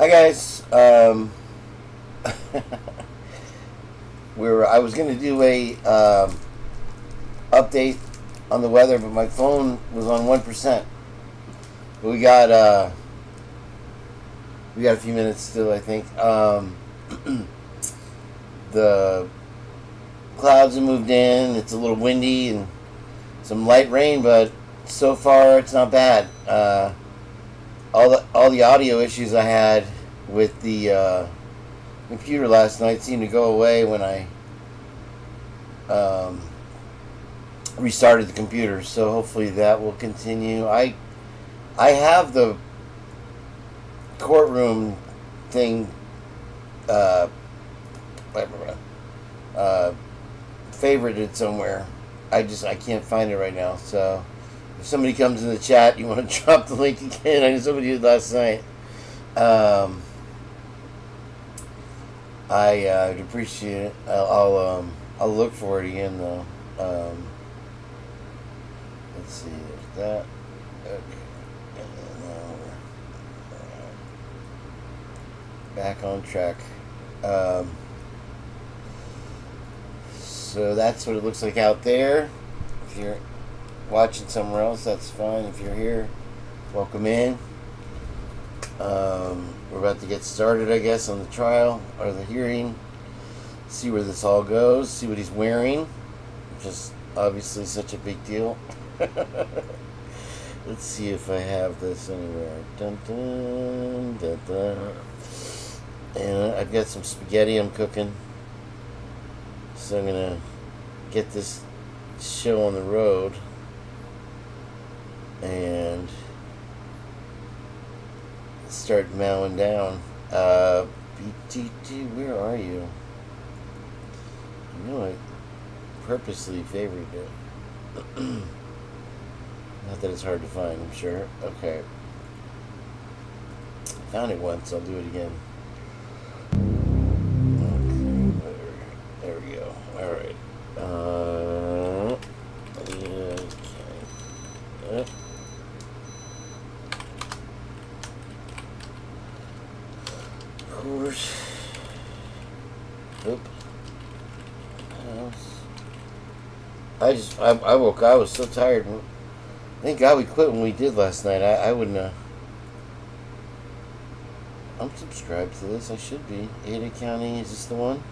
Hi guys. I was gonna do a update on the weather, but my phone was on 1%. But we got a few minutes still, I think. The clouds have moved in. It's a little windy and some light rain, but so far it's not bad. All the audio issues I had with the computer last night seemed to go away when I restarted the computer. So hopefully that will continue. I have the courtroom thing favorited somewhere. I can't find it right now. So if somebody comes in the chat, you want to drop the link again? I know somebody did last night. I'd appreciate it. I'll look for it again though. Let's see. There's that. Okay. And then back on track. So that's what it looks like out there. If you're watching somewhere else, that's fine. If you're here, welcome in. We're about to get started, I guess, on the trial or the hearing. See where this all goes. See what he's wearing, which is obviously such a big deal. Let's see if I have this anywhere. Dun, dun, dun, dun. And I've got some spaghetti I'm cooking, so I'm gonna get this show on the road and start mowing down. BTT, where are you? I know I purposely favored it. Not that it's hard to find, I'm sure. Okay. Found it once, I'll do it again. Okay, there we go. Alright. Yeah, okay. Yep. Of course. Oop. I woke up, I was so tired. Thank God we quit when we did last night. I wouldn't have. I'm subscribed to this. I should be. Ada County, is this the one?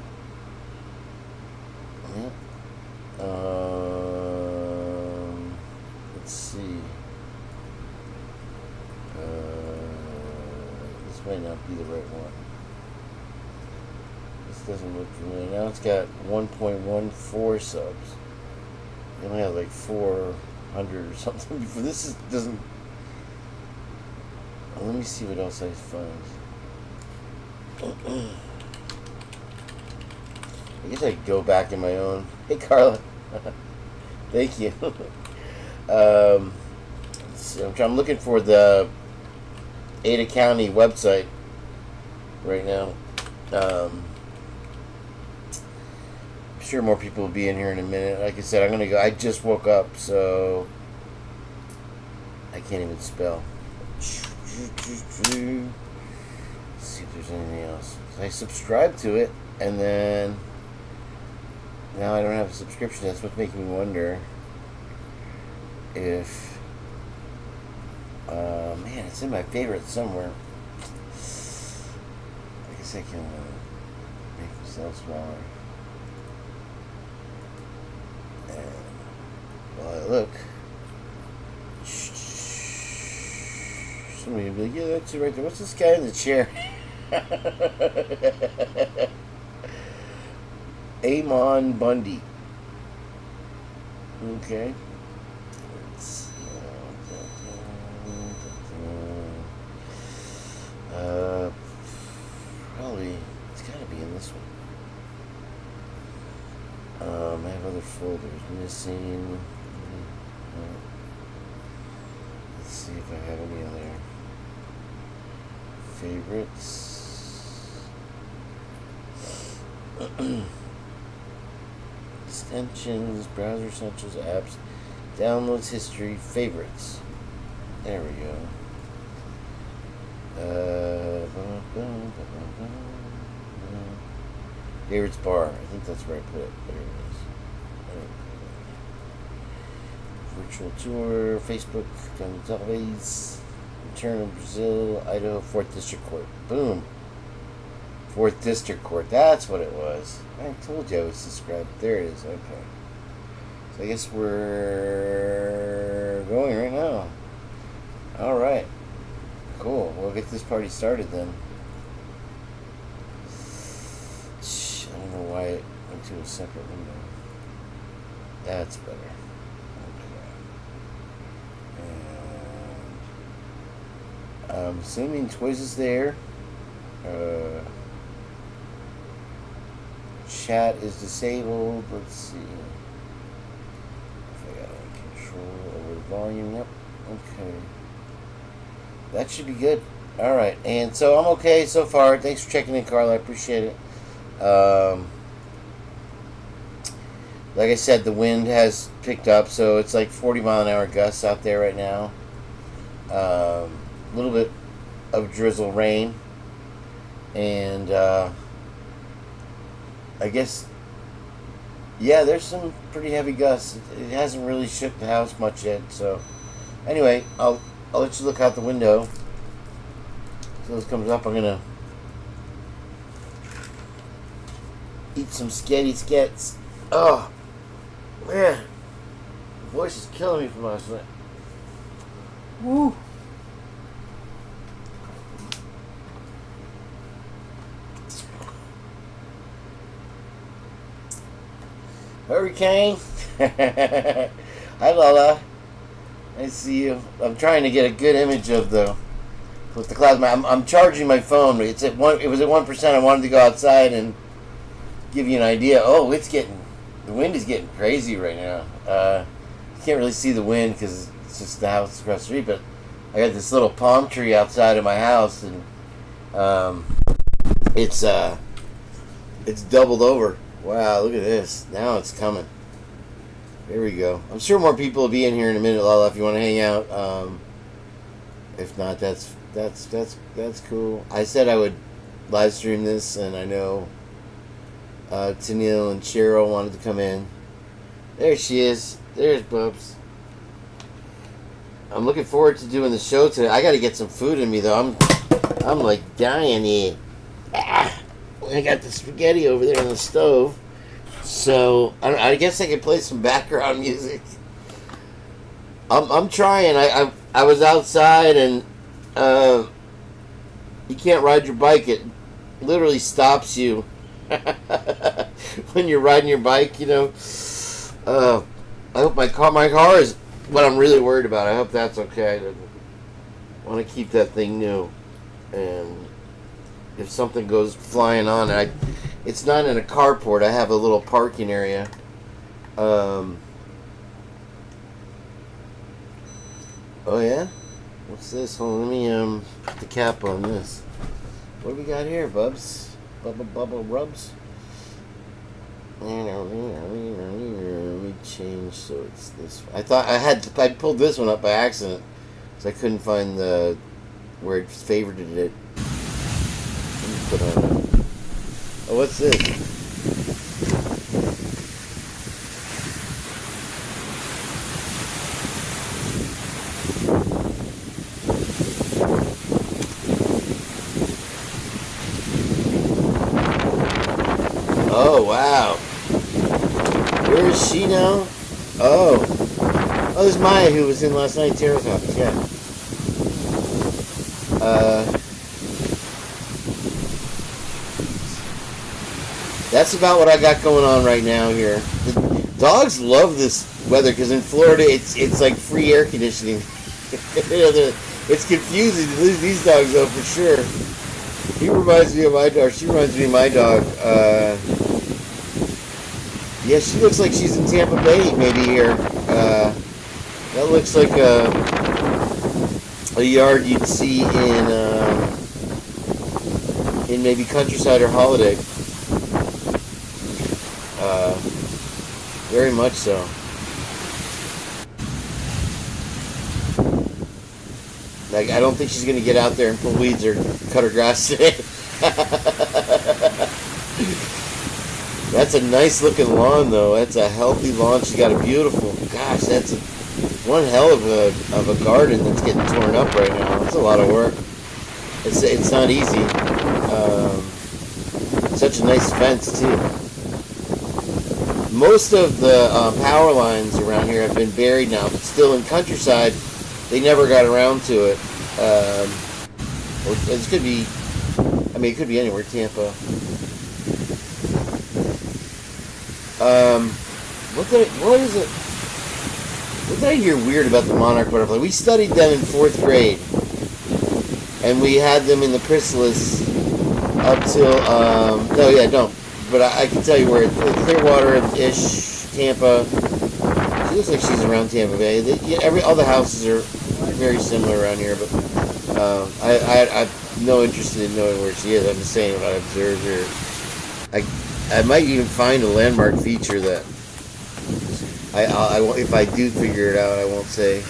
Yeah. Let's see. This might not be the right one. This doesn't look familiar. Now it's got 1.14 subs. They only have like 400 or something before. Doesn't. Well, let me see what else I find. I guess I could go back in my own. Hey, Carla. Thank you. I'm looking for the Ada County website right now. I'm sure more people will be in here in a minute. Like I said, I'm gonna go. I just woke up, so I can't even spell. Let's see if there's anything else. I subscribed to it, and then now I don't have a subscription. That's what's making me wonder if man, it's in my favorites somewhere. I guess I can make myself smaller. And while I look, somebody will be like, yeah, that's it right there. What's this guy in the chair? Amon Bundy. Okay. Probably, it's gotta be in this one. I have other folders missing. Let's see if I have any other favorites. Extensions, browser essentials, apps, downloads, history, favorites. There we go. David's Bar. I think that's where I put it. There it is. Virtual tour, Facebook, TWIZ, return of Brazil, Idaho, 4th District Court. Boom. 4th District Court. That's what it was. I told you I was subscribed. There it is. Okay. So I guess we're going right now. Alright. Cool. We'll get this party started then. I don't know why it went to a separate window. That's better. Okay. And I'm assuming TWIZ is there. Chat is disabled. Let's see. If I got any control over the volume. Yep. Okay. That should be good. Alright. And so I'm okay so far. Thanks for checking in, Carla. I appreciate it. Like I said, the wind has picked up, so it's like 40-mile-an-hour gusts out there right now. A little bit of drizzle rain. And I guess, yeah, there's some pretty heavy gusts. It hasn't really shook the house much yet. So anyway, I'll let you look out the window. So this comes up, I'm gonna eat some sketty skets. Oh man, my voice is killing me from last night. Woo. Hurricane. Hi Lola. I see you. I'm trying to get a good image of the with the clouds. I'm charging my phone. It's at one. It was at 1%. I wanted to go outside and give you an idea. Oh, the wind is getting crazy right now. You can't really see the wind because it's just the house across the street. But I got this little palm tree outside of my house, and it's doubled over. Wow, look at this. Now it's coming. There we go. I'm sure more people will be in here in a minute, Lala, if you want to hang out. If not, that's cool. I said I would live stream this, and I know Tennille and Cheryl wanted to come in. There she is. There's Bubs. I'm looking forward to doing the show today. I got to get some food in me, though. I'm like dying here. I got the spaghetti over there on the stove, so I guess I could play some background music. I'm trying. I was outside, and you can't ride your bike. It literally stops you when you're riding your bike. You know. I hope my car is what I'm really worried about. I hope that's okay. I want to keep that thing new, and if something goes flying on, it's not in a carport. I have a little parking area. Oh yeah? What's this? Hold on, let me put the cap on this. What do we got here, Bubs? Bubble rubs? Let me change so it's this. I thought I pulled this one up by accident because I couldn't find where it favorited it. Put on. Oh, what's this? Oh, wow. Where is she now? Oh, there's Maya, who was in last night. Tara's office, yeah. That's about what I got going on right now here. The dogs love this weather because in Florida it's like free air conditioning. It's confusing to lose these dogs though for sure. He reminds me of my dog. She reminds me of my dog. Yeah, she looks like she's in Tampa Bay maybe here. That looks like a yard you'd see in maybe Countryside or Holiday. Very much so. Like, I don't think she's going to get out there and pull weeds or cut her grass today. That's a nice looking lawn, though. That's a healthy lawn. She's got a beautiful. Gosh, that's one hell of a garden that's getting torn up right now. It's a lot of work. It's not easy. Such a nice fence too. Most of the power lines around here have been buried now, but still in countryside, they never got around to it. It could be. I mean, it could be anywhere. Tampa. What is it? What did I hear weird about the monarch butterfly? We studied them in 4th grade, and we had them in the chrysalis up till no, yeah, don't. But I can tell you where it's Clearwater-ish, Tampa. She looks like she's around Tampa Bay. All the houses are very similar around here, but I'm no interested in knowing where she is. I'm just saying what I observed here. I might even find a landmark feature that I won't, if I do figure it out, I won't say.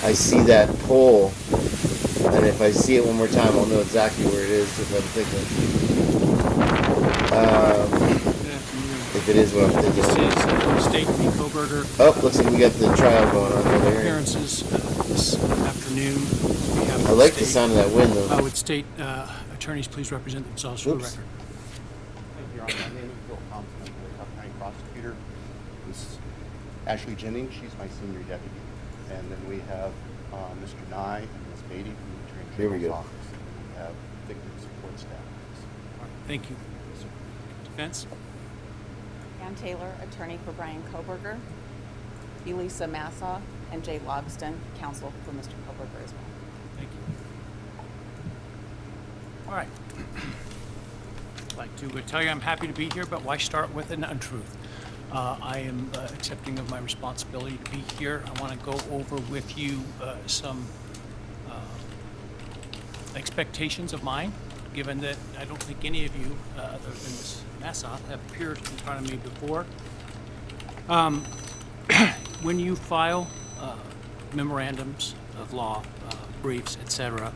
I see that pole, and if I see it one more time, I'll know exactly where it is if I'm thinking. If it is what I'm thinking. This is State v. Koberger. Oh, looks like we got the trial going on over there. Appearances this afternoon. We have I like the sound of that wind, though. I would state attorneys please represent themselves for the record. Thank you, Your Honor. My name is Bill Thompson. I'm the Cook County prosecutor. This is Ashley Jennings. She's my senior deputy. And then we have Mr. Nye and Ms. Beatty from the Attorney General's office. And we have victim support staff. All right, thank you. Defense? Ann Taylor, attorney for Brian Koberger, Elisa Massa, and Jay Logston, counsel for Mr. Koberger as well. Thank you. All right. I'd like to tell you I'm happy to be here, but why start with an untruth? I am accepting of my responsibility to be here. I want to go over with you some expectations of mine, given that I don't think any of you, other than Ms. Massa, have appeared in front of me before. When you file memorandums of law, briefs, etc.,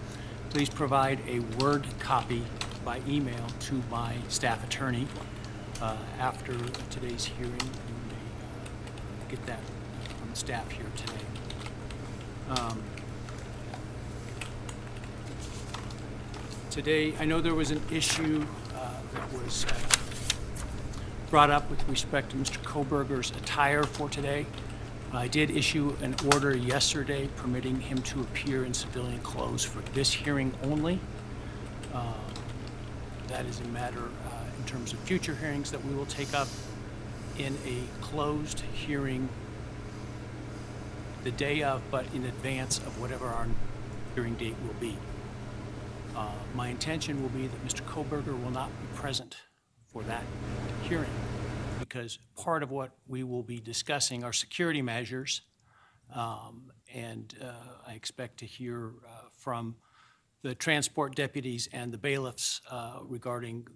please provide a Word copy by email to my staff attorney. After today's hearing, you may get that from the staff here today. Today, I know there was an issue that was brought up with respect to Mr. Koberger's attire for today. I did issue an order yesterday permitting him to appear in civilian clothes for this hearing only. That is a matter in terms of future hearings that we will take up in a closed hearing the day of, but in advance of whatever our hearing date will be. My intention will be that Mr. Koberger will not be present for that hearing because part of what we will be discussing are security measures, and I expect to hear from the transport deputies and the bailiffs regarding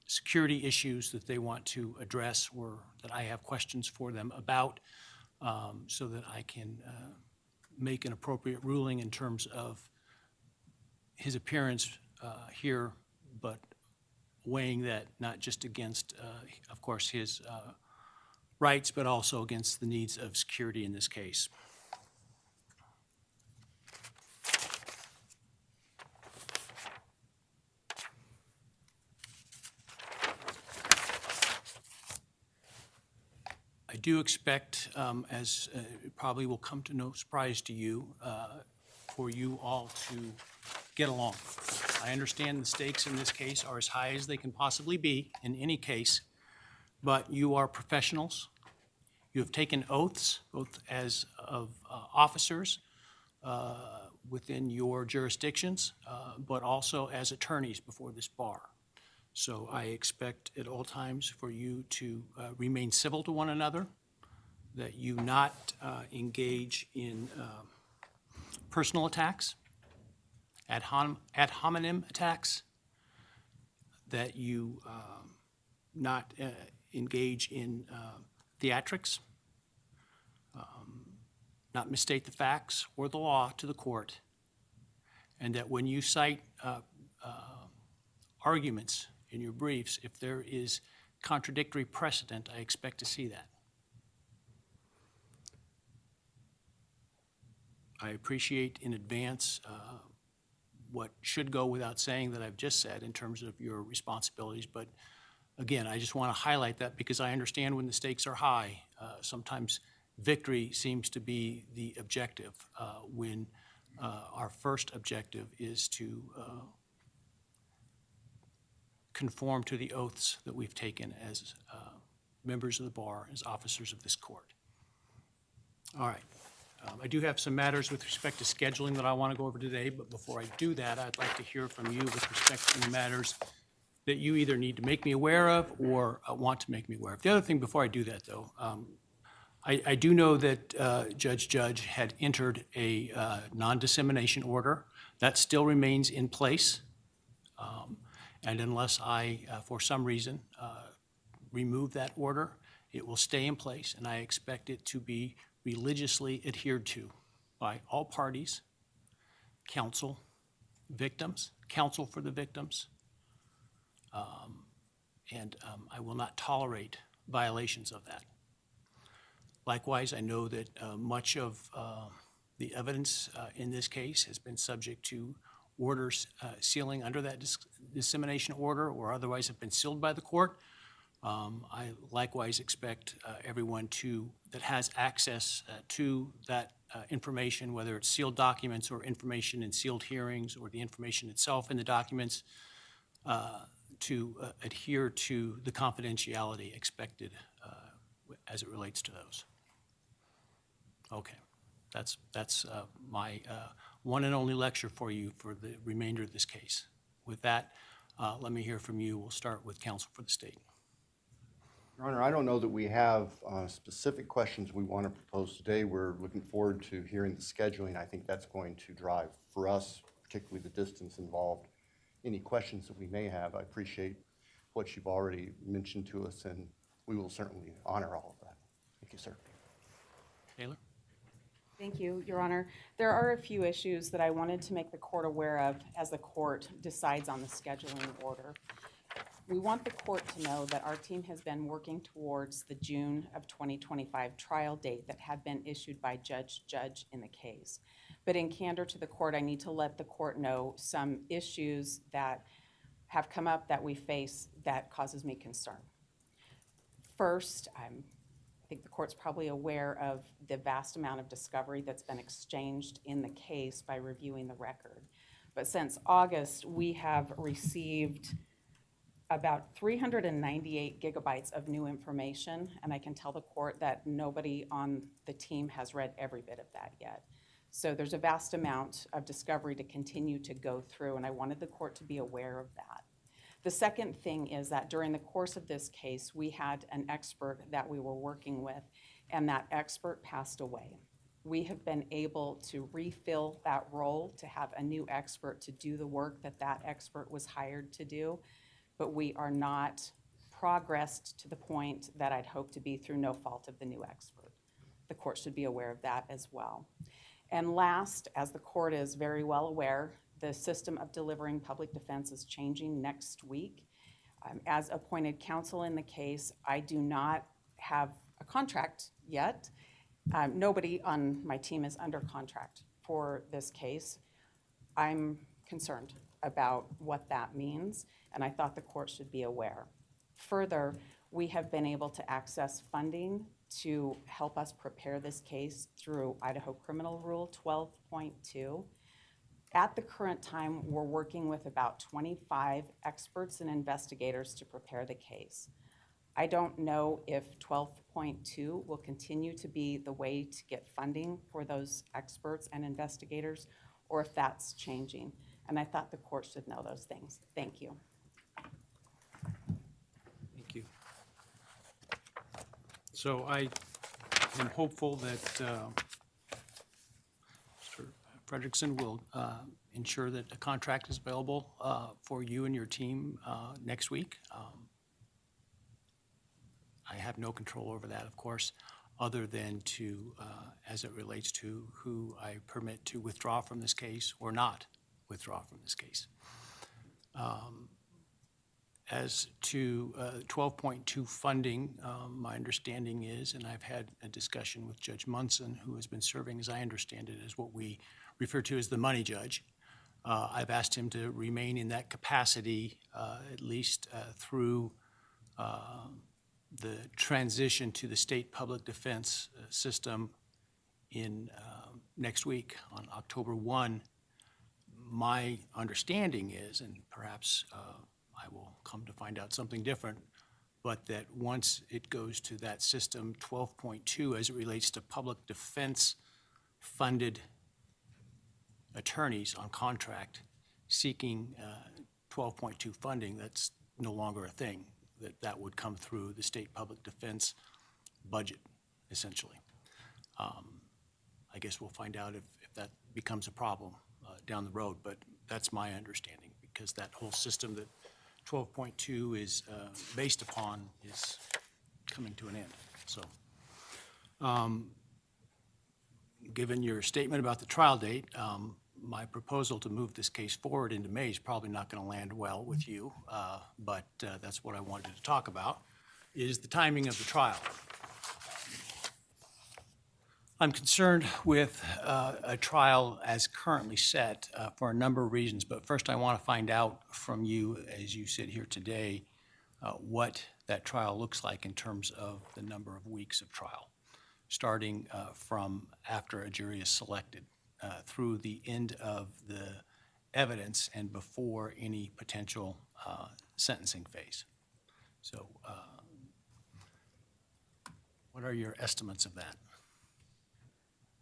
security issues that they want to address or that I have questions for them about, so that I can make an appropriate ruling in terms of his appearance here, but weighing that not just against, of course, his rights, but also against the needs of security in this case. I do expect, as it probably will come to no surprise to you, for you all to get along. I understand the stakes in this case are as high as they can possibly be in any case, but you are professionals. You have taken oaths, both as of officers within your jurisdictions, but also as attorneys before this bar. So I expect at all times for you to remain civil to one another, that you not engage in personal attacks, ad hominem attacks, that you not engage in theatrics, not misstate the facts or the law to the court, and that when you cite arguments in your briefs, if there is contradictory precedent, I expect to see that. I appreciate in advance what should go without saying that I've just said in terms of your responsibilities, but again, I just want to highlight that because I understand when the stakes are high, sometimes victory seems to be the objective when our first objective is to conform to the oaths that we've taken as members of the bar, as officers of this court. All right. I do have some matters with respect to scheduling that I want to go over today, but before I do that, I'd like to hear from you with respect to the matters that you either need to make me aware of or want to make me aware of. The other thing before I do that, though, I do know that Judge had entered a non-dissemination order. That still remains in place. And unless I, for some reason, remove that order, it will stay in place, and I expect it to be religiously adhered to by all parties, counsel, victims, counsel for the victims, and I will not tolerate violations of that. Likewise, I know that much of the evidence in this case has been subject to orders sealing under that dissemination order or otherwise have been sealed by the court. I likewise expect everyone that has access to that information, whether it's sealed documents or information in sealed hearings or the information itself in the documents, to adhere to the confidentiality expected as it relates to those. Okay, that's my one and only lecture for you for the remainder of this case. With that, let me hear from you. We'll start with counsel for the state. Your Honor, I don't know that we have specific questions we want to propose today. We're looking forward to hearing the scheduling. I think that's going to drive, for us, particularly the distance involved, any questions that we may have. I appreciate what you've already mentioned to us, and we will certainly honor all of that. Thank you, sir. Taylor? Thank you, Your Honor. There are a few issues that I wanted to make the court aware of as the court decides on the scheduling order. We want the court to know that our team has been working towards the June of 2025 trial date that had been issued by Judge in the case. But in candor to the court, I need to let the court know some issues that have come up that we face that causes me concern. First, I think the court's probably aware of the vast amount of discovery that's been exchanged in the case by reviewing the record. But since August, we have received about 398 gigabytes of new information, and I can tell the court that nobody on the team has read every bit of that yet. So there's a vast amount of discovery to continue to go through, and I wanted the court to be aware of that. The second thing is that during the course of this case, we had an expert that we were working with, and that expert passed away. We have been able to refill that role, to have a new expert to do the work that that expert was hired to do, but we are not progressed to the point that I'd hope to be through no fault of the new expert. The court should be aware of that as well. And last, as the court is very well aware, the system of delivering public defense is changing next week. As appointed counsel in the case, I do not have a contract yet. Nobody on my team is under contract for this case. I'm concerned about what that means, and I thought the court should be aware. Further, we have been able to access funding to help us prepare this case through Idaho Criminal Rule 12.2. At the current time, we're working with about 25 experts and investigators to prepare the case. I don't know if 12.2 will continue to be the way to get funding for those experts and investigators, or if that's changing. And I thought the court should know those things. Thank you. Thank you. So I am hopeful that Mr. Fredrickson will ensure that a contract is available for you and your team next week. I have no control over that, of course, other than to, as it relates to who I permit to withdraw from this case or not withdraw from this case. As to 12.2 funding, my understanding is, and I've had a discussion with Judge Munson, who has been serving, as I understand it, as what we refer to as the money judge. I've asked him to remain in that capacity at least through the transition to the state public defense system in next week on October 1. My understanding is, and perhaps I will come to find out something different, but that once it goes to that system, 12.2, as it relates to public defense funded attorneys on contract seeking 12.2 funding, that's no longer a thing, that would come through the state public defense budget, essentially. I guess we'll find out if that becomes a problem down the road, but that's my understanding, because that whole system that 12.2 is based upon is coming to an end. So, given your statement about the trial date, my proposal to move this case forward into May is probably not going to land well with you, but that's what I wanted to talk about, is the timing of the trial. I'm concerned with a trial as currently set for a number of reasons, but first I want to find out from you, as you sit here today, what that trial looks like in terms of the number of weeks of trial, starting from after a jury is selected through the end of the evidence and before any potential sentencing phase. So what are your estimates of that?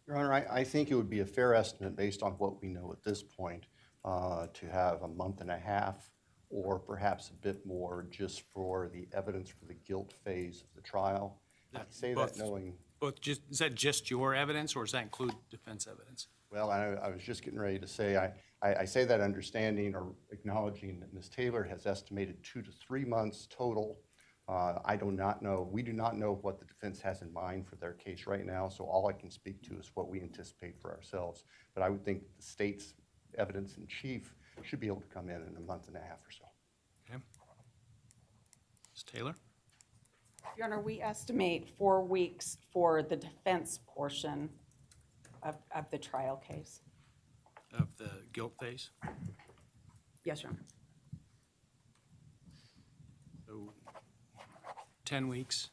Your Honor, I think it would be a fair estimate based on what we know at this point to have a month and a half or perhaps a bit more just for the evidence for the guilt phase of the trial. I say that knowing... Is that just your evidence, or does that include defense evidence? Well, I was just getting ready to say, I say that understanding or acknowledging that Ms. Taylor has estimated 2 to 3 months total. I do not know, we do not know what the defense has in mind for their case right now, so all I can speak to is what we anticipate for ourselves. But I would think the state's evidence in chief should be able to come in a month and a half or so. Okay. Ms. Taylor? Your Honor, we estimate 4 weeks for the defense portion of the trial case. Of the guilt phase? Yes, Your Honor. So 10 weeks.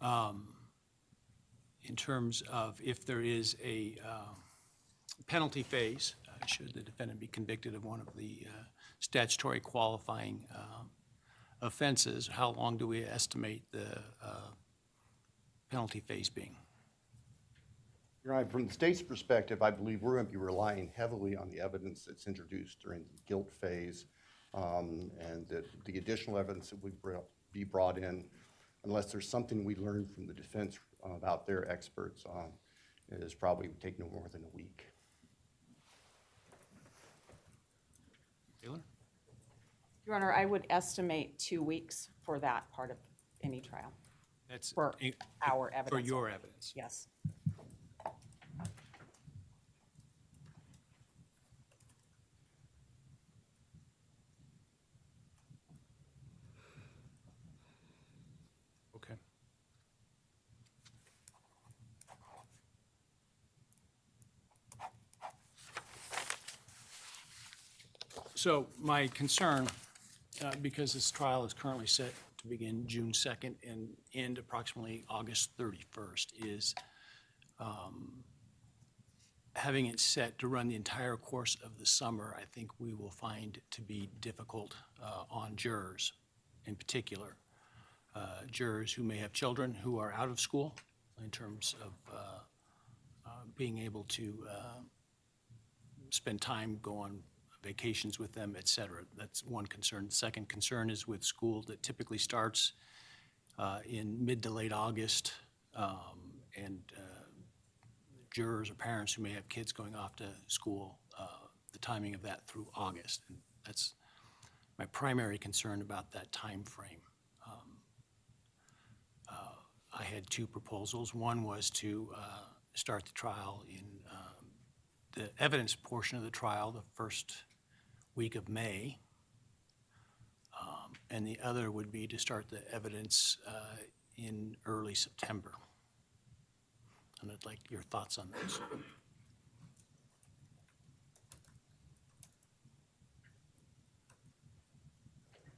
In terms of if there is a penalty phase, should the defendant be convicted of one of the statutory qualifying offenses, how long do we estimate the penalty phase being? Your Honor, from the state's perspective, I believe we're going to be relying heavily on the evidence that's introduced during the guilt phase, and the additional evidence that would be brought in, unless there's something we learned from the defense about their experts, is probably would take no more than a week. Taylor? Your Honor, I would estimate 2 weeks for that part of any trial. That's For our evidence. For your evidence. Yes. Okay. So my concern, because this trial is currently set to begin June 2nd and end approximately August 31st, is having it set to run the entire course of the summer, I think we will find to be difficult on jurors in particular. Jurors who may have children who are out of school in terms of being able to spend time, go on vacations with them, et cetera. That's one concern. The second concern is with school that typically starts in mid to late August, and jurors or parents who may have kids going off to school, the timing of that through August. And that's my primary concern about that time frame. I had 2 proposals. One was to start the trial in the evidence portion of the trial the first week of May, and the other would be to start the evidence in early September. And I'd like your thoughts on those.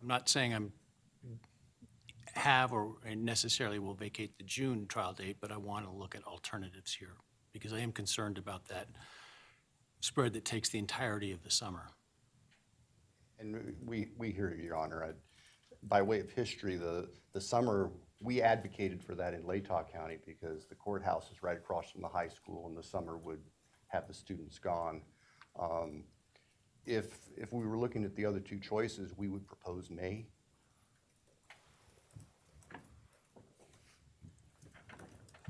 I'm not saying I'm have or necessarily will vacate the June trial date, but I want to look at alternatives here because I am concerned about that spread that takes the entirety of the summer. And we hear you, Your Honor. By way of history, the summer, we advocated for that in Latah County because the courthouse is right across from the high school and the summer would have the students gone. If we were looking at the other two choices, we would propose May.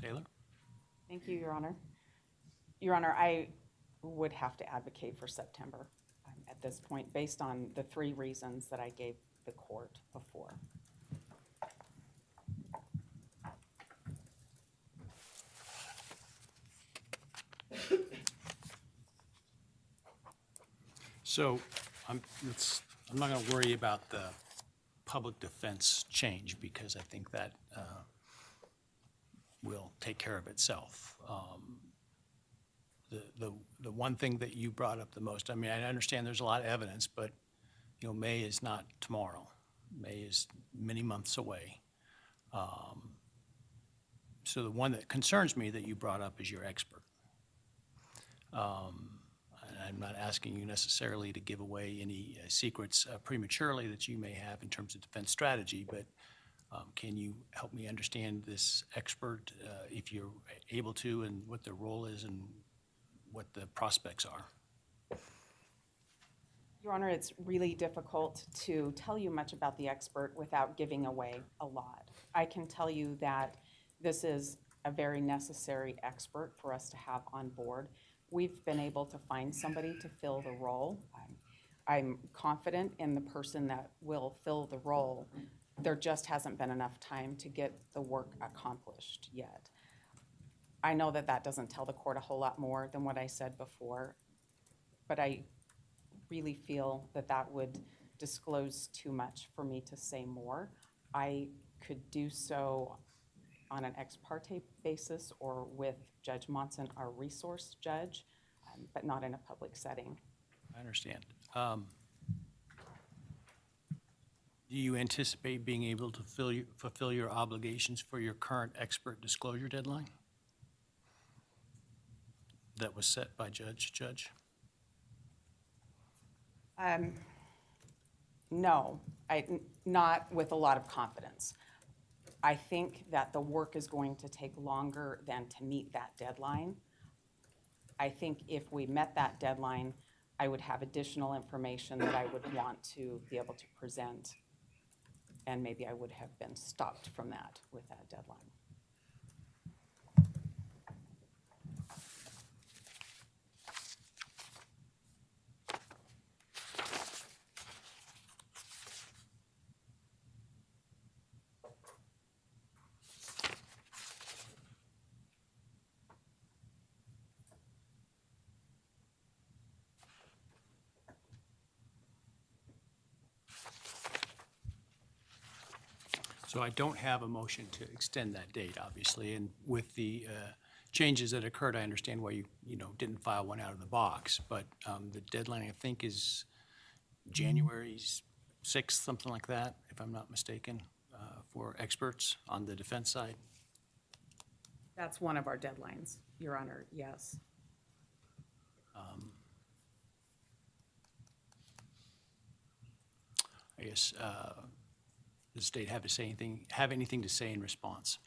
Taylor? Thank you, Your Honor. Your Honor, I would have to advocate for September at this point, based on the 3 reasons that I gave the court before. So I'm not going to worry about the public defense change because I think that will take care of itself. The one thing that you brought up the most, I mean, I understand there's a lot of evidence, but you know, May is not tomorrow. May is many months away. So the one that concerns me that you brought up is your expert. I'm not asking you necessarily to give away any secrets prematurely that you may have in terms of defense strategy, but can you help me understand this expert if you're able to, and what their role is and what the prospects are? Your Honor, it's really difficult to tell you much about the expert without giving away a lot. I can tell you that this is a very necessary expert for us to have on board. We've been able to find somebody to fill the role. I'm confident in the person that will fill the role. There just hasn't been enough time to get the work accomplished yet. I know that that doesn't tell the court a whole lot more than what I said before, but I really feel that that would disclose too much for me to say more. I could do so on an ex parte basis or with Judge Monson, our resource judge, but not in a public setting. I understand. Do you anticipate being able to fulfill your obligations for your current expert disclosure deadline that was set by Judge? No, not with a lot of confidence. I think that the work is going to take longer than to meet that deadline. I think if we met that deadline, I would have additional information that I would want to be able to present, and maybe I would have been stopped from that with that deadline. So I don't have a motion to extend that date, obviously, and with the changes that occurred, I understand why you didn't file one out of the box, but the deadline, I think, is January 6th, something like that, if I'm not mistaken, for experts on the defense side. That's one of our deadlines, Your Honor, yes. I guess, does the state have anything to say in response?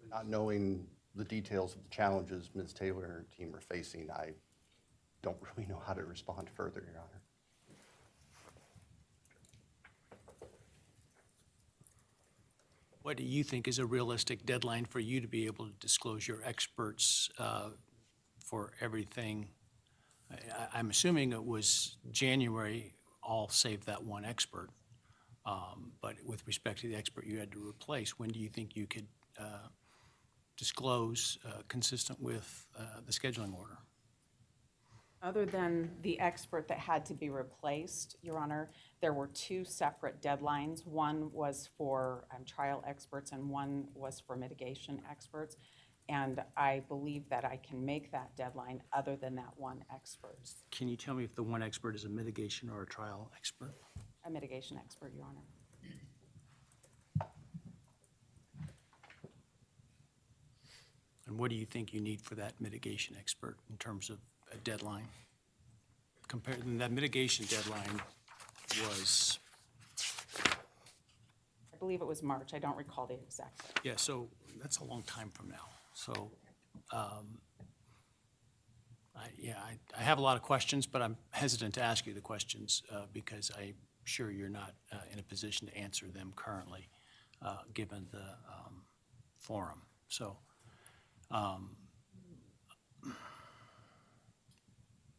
Not knowing the details of the challenges Ms. Taylor and her team are facing, I don't really know how to respond further, Your Honor. What do you think is a realistic deadline for you to be able to disclose your experts for everything? I'm assuming it was January, all save that one expert. But with respect to the expert you had to replace, when do you think you could disclose consistent with the scheduling order? Other than the expert that had to be replaced, Your Honor, there were two separate deadlines. One was for trial experts and one was for mitigation experts. And I believe that I can make that deadline other than that one expert, Can you tell me if the one expert is a mitigation or a trial expert? a mitigation expert, Your Honor. And what do you think you need for that mitigation expert in terms of a deadline? Compared, and that mitigation deadline was, I believe it was March. I don't recall the exact date. yeah, so that's a long time from now. So, I have a lot of questions, but I'm hesitant to ask you the questions because I'm sure you're not in a position to answer them currently, given the forum. So,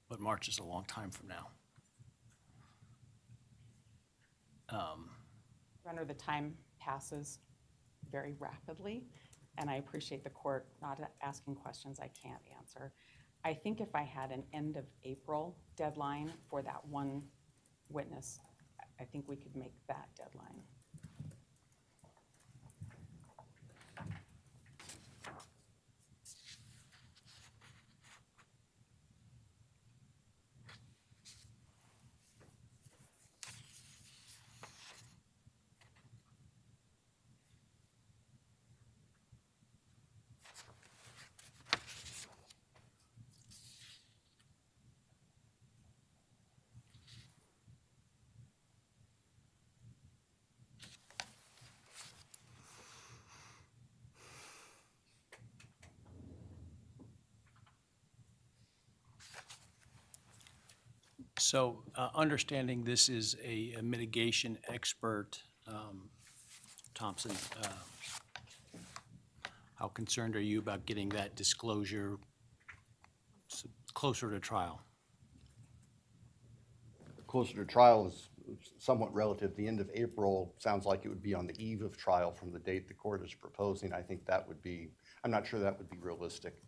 but March is a long time from now. Your Honor, the time passes very rapidly, and I appreciate the court not asking questions I can't answer. I think if I had an end of April deadline for that one witness, I think we could make that deadline. So, understanding this is a mitigation expert, Thompson, how concerned are you about getting that disclosure closer to trial? Closer to trial is somewhat relative. The end of April sounds like it would be on the eve of trial from the date the court is proposing. I think that would be, I'm not sure that would be realistic.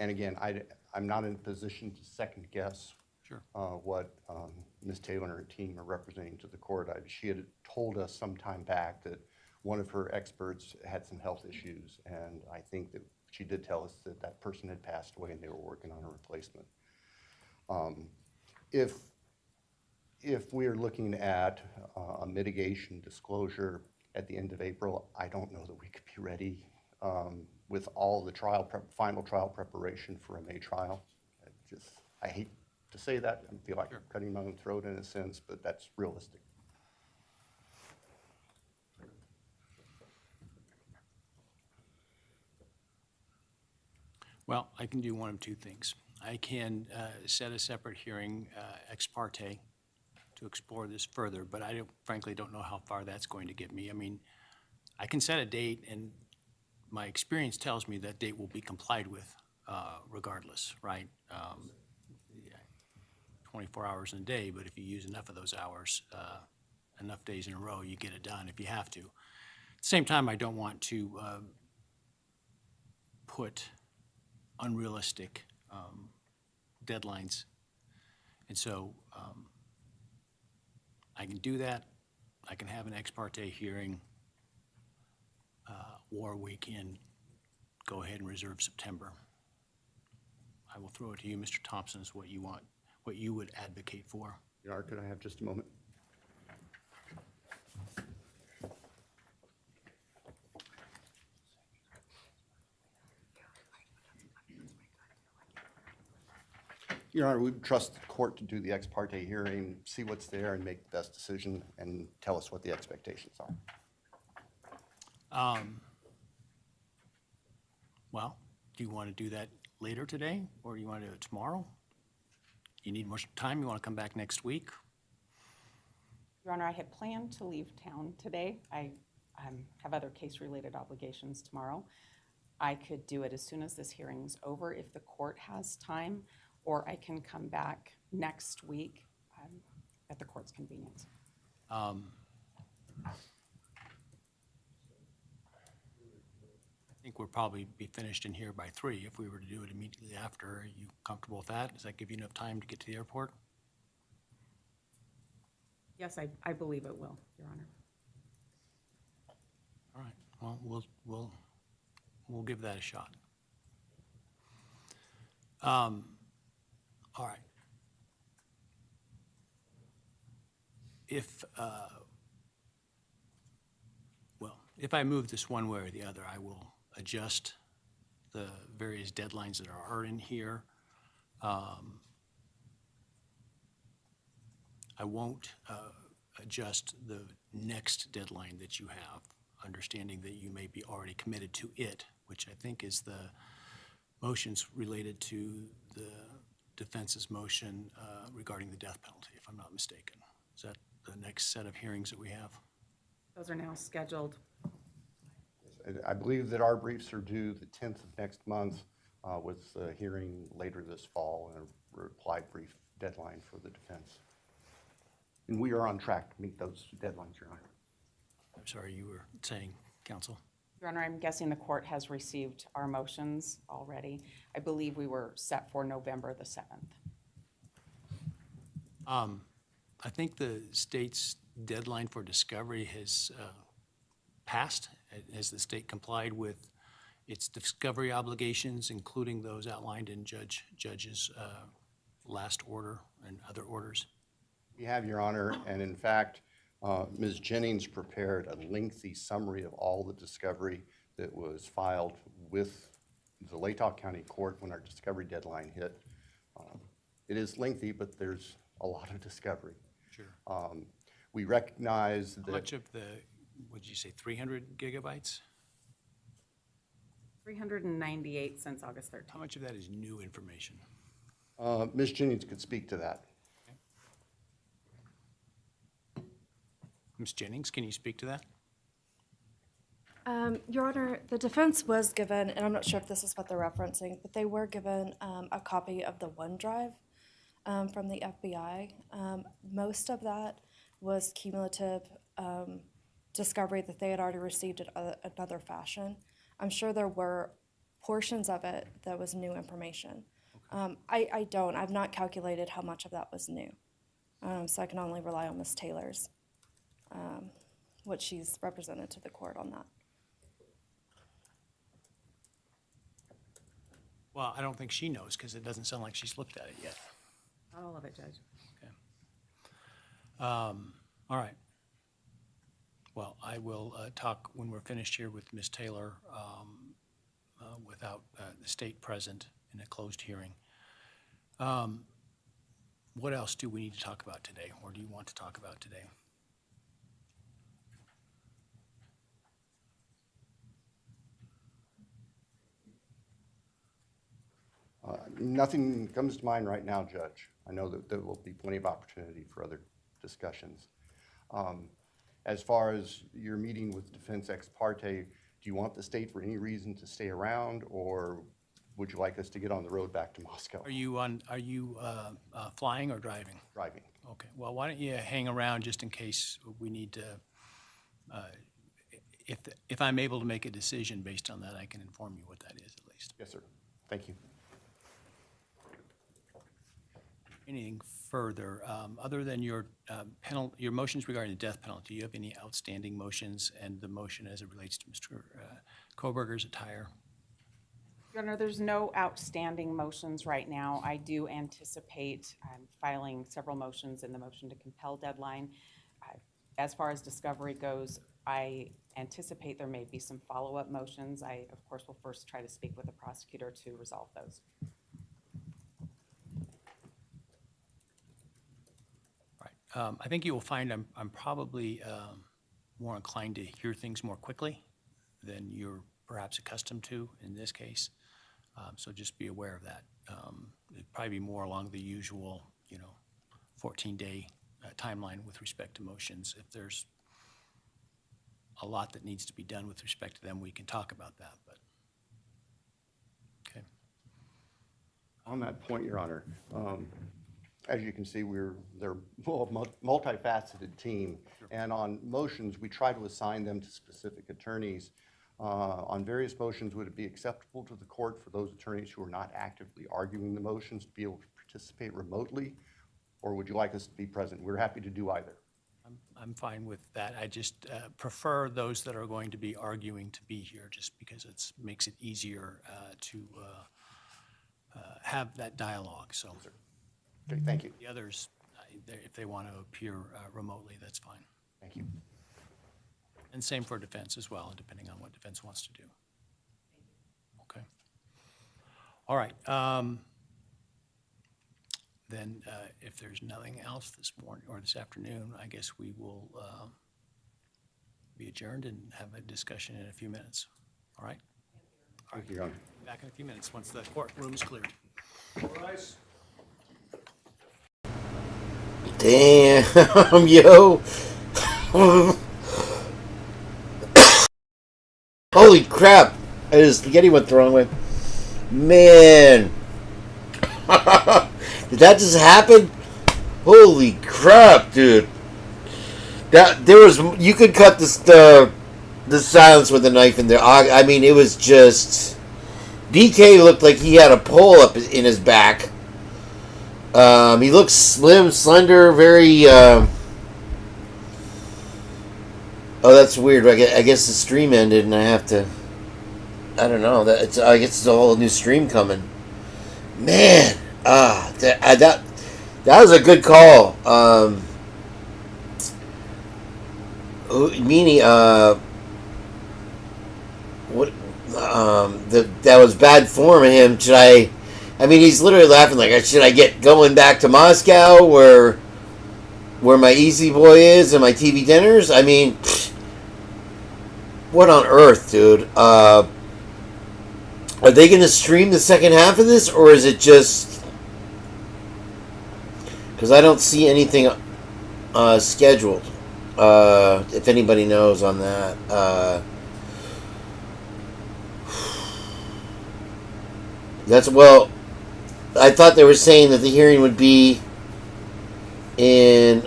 And again, I'm not in a position to second guess Sure. what Ms. Taylor and her team are representing to the court. She had told us some time back that one of her experts had some health issues, and I think that she did tell us that that person had passed away and they were working on a replacement. If we are looking at a mitigation disclosure at the end of April, I don't know that we could be ready with all the final trial preparation for a May trial. I hate to say that, I feel like I'm cutting my own throat in a sense, but that's realistic. Well, I can do one of two things. I can set a separate hearing ex parte to explore this further, but I frankly don't know how far that's going to get me. I mean, I can set a date, and my experience tells me that date will be complied with regardless, right? 24 hours in a day, but if you use enough of those hours, enough days in a row, you get it done if you have to. At the same time, I don't want to put unrealistic deadlines. And so I can do that. I can have an ex parte hearing, or we can go ahead and reserve September. I will throw it to you, Mr. Thompson, is what you want, what you would advocate for. Your Honor, could I have just a moment? Your Honor, we would trust the court to do the ex parte hearing, see what's there, and make the best decision, and tell us what the expectations are. Well, do you want to do that later today, or do you want to do it tomorrow? You need more time? You want to come back next week? Your Honor, I had planned to leave town today. I have other case-related obligations tomorrow. I could do it as soon as this hearing's over if the court has time, or I can come back next week at the court's convenience. think we'll probably be finished in here by 3 if we were to do it immediately after. Are you comfortable with that? Does that give you enough time to get to the airport? Yes, I believe it will, Your Honor. All right, well, we'll give that a shot. All right. If I move this one way or the other, I will adjust the various deadlines that are in here. I won't adjust the next deadline that you have, understanding that you may be already committed to it, which I think is the motions related to the defense's motion regarding the death penalty, if I'm not mistaken. Is that the next set of hearings that we have? Those are now scheduled. I believe that our briefs are due the 10th of next month, with the hearing later this fall and a reply brief deadline for the defense. And we are on track to meet those deadlines, Your Honor. I'm sorry, you were saying, counsel? Your Honor, I'm guessing the court has received our motions already. I believe we were set for November the 7th. I think the state's deadline for discovery has passed. Has the state complied with its discovery obligations, including those outlined in Judge's last order and other orders? We have, Your Honor, and in fact, Ms. Jennings prepared a lengthy summary of all the discovery that was filed with the Latah County Court when our discovery deadline hit. It is lengthy, but there's a lot of discovery. Sure. We recognize that— How much of the, would you say, 300 gigabytes? 398 since August 13th. How much of that is new information? Ms. Jennings could speak to that. Ms. Jennings, can you speak to that? Your Honor, the defense was given, and I'm not sure if this is what they're referencing, but they were given a copy of the OneDrive from the FBI. Most of that was cumulative discovery that they had already received in another fashion. I'm sure there were portions of it that was new information. Okay. I've not calculated how much of that was new. So I can only rely on Ms. Taylor's, what she's represented to the court on that. Well, I don't think she knows because it doesn't sound like she's looked at it yet. Not all of it, Judge. Okay. All right. Well, I will talk when we're finished here with Ms. Taylor without the state present in a closed hearing. What else do we need to talk about today, or do you want to talk about today? Nothing comes to mind right now, Judge. I know that there will be plenty of opportunity for other discussions. As far as your meeting with defense ex parte, do you want the state for any reason to stay around, or would you like us to get on the road back to Moscow? Are you flying or driving? Driving. Okay. Well, why don't you hang around just in case we need to, if I'm able to make a decision based on that, I can inform you what that is at least. Yes, sir. Thank you. Anything further, other than your your motions regarding the death penalty? Do you have any outstanding motions and the motion as it relates to Mr. Koberger's attire? Your Honor, there's no outstanding motions right now. I do anticipate filing several motions in the motion to compel deadline. As far as discovery goes, I anticipate there may be some follow-up motions. I, of course, will first try to speak with the prosecutor to resolve those. I think you will find I'm probably more inclined to hear things more quickly than you're perhaps accustomed to in this case. So just be aware of that. It'd probably be more along the usual, 14-day timeline with respect to motions. If there's a lot that needs to be done with respect to them, we can talk about that. But okay. On that point, Your Honor, as you can see, they're a multifaceted team. Sure. And on motions, we try to assign them to specific attorneys. On various motions, would it be acceptable to the court for those attorneys who are not actively arguing the motions to be able to participate remotely? Or would you like us to be present? We're happy to do either. I'm fine with that. I just prefer those that are going to be arguing to be here, just because it makes it easier to have that dialogue. So Okay, thank you. the others, if they want to appear remotely, that's fine. Thank you. And same for defense as well, depending on what defense wants to do. Okay. All right. Then if there's nothing else this morning or this afternoon, I guess we will be adjourned and have a discussion in a few minutes. All right? Thank you, Your Honor. Back in a few minutes once the courtroom is cleared. Damn, yo. Holy crap. The spaghetti went the wrong way. Man. Did that just happen? Holy crap, dude. You could cut the silence with a knife in there. I mean, it was just... DK looked like he had a pole up in his back. He looks slim, slender, very... Oh, that's weird. I guess the stream ended and I have to... I don't know. I guess it's a whole new stream coming. Man, that was a good call. Meanie, what? That was bad form of him. I mean, he's literally laughing like, should I get going back to Moscow where my Easy Boy is and my TV dinners? I mean, what on earth, dude? Are they going to stream the second half of this, or is it just... Because I don't see anything scheduled, if anybody knows on that. Well, I thought they were saying that the hearing would be in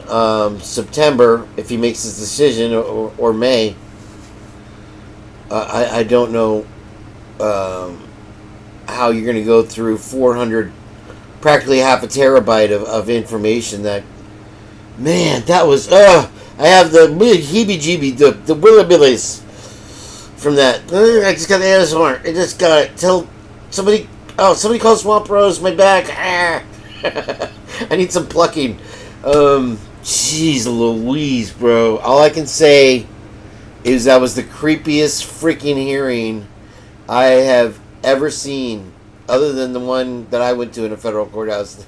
September, if he makes his decision, or May. I don't know how you're going to go through 400, practically half a terabyte of information. That, man, that was, I have the heebie-jeebie, the willy-billies from that. I just got the asshole. I just got it. Tell somebody call Swamp Rose, my back. I need some plucking. Jeez Louise, bro. All I can say is that was the creepiest freaking hearing I have ever seen, other than the one that I went to in a federal courthouse.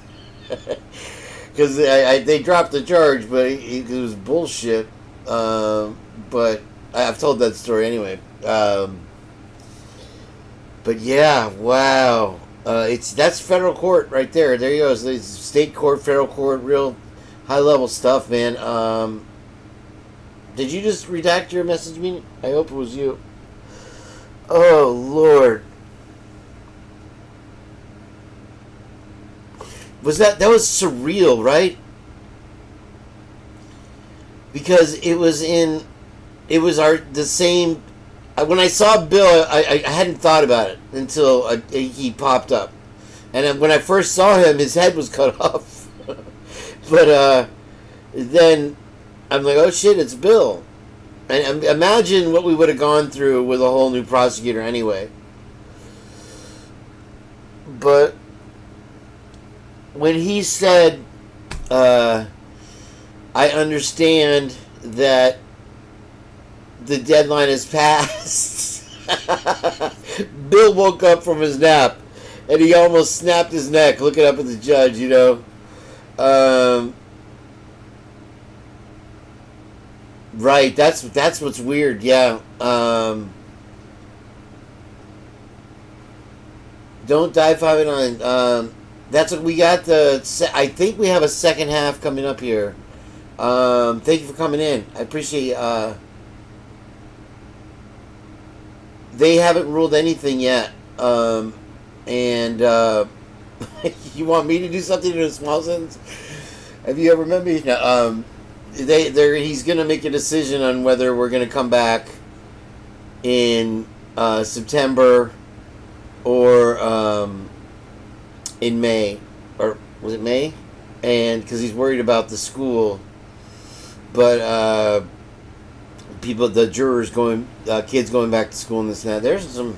Because they dropped the charge, but it was bullshit. But I've told that story anyway. But yeah, wow. That's federal court right there. There you go. It's state court, federal court, real high level stuff, man. Did you just redact your message meeting? I hope it was you. Oh, Lord. That was surreal, right? Because it was the same. When I saw Bill, I hadn't thought about it until he popped up. And when I first saw him, his head was cut off. But then I'm like, oh shit, it's Bill. And imagine what we would have gone through with a whole new prosecutor anyway. But when he said, I understand that the deadline is passed, Bill woke up from his nap and he almost snapped his neck looking up at the judge, you know. Right, that's what's weird, yeah. Don't die 5-9. That's what we got. I think we have a second half coming up here. Thank you for coming in. I appreciate. They haven't ruled anything yet, and you want me to do something in a small sentence? Have you ever met me? No, he's going to make a decision on whether we're going to come back in September or in May, or was it May? And because he's worried about the school, but the jurors kids going back to school and this and that. There's some.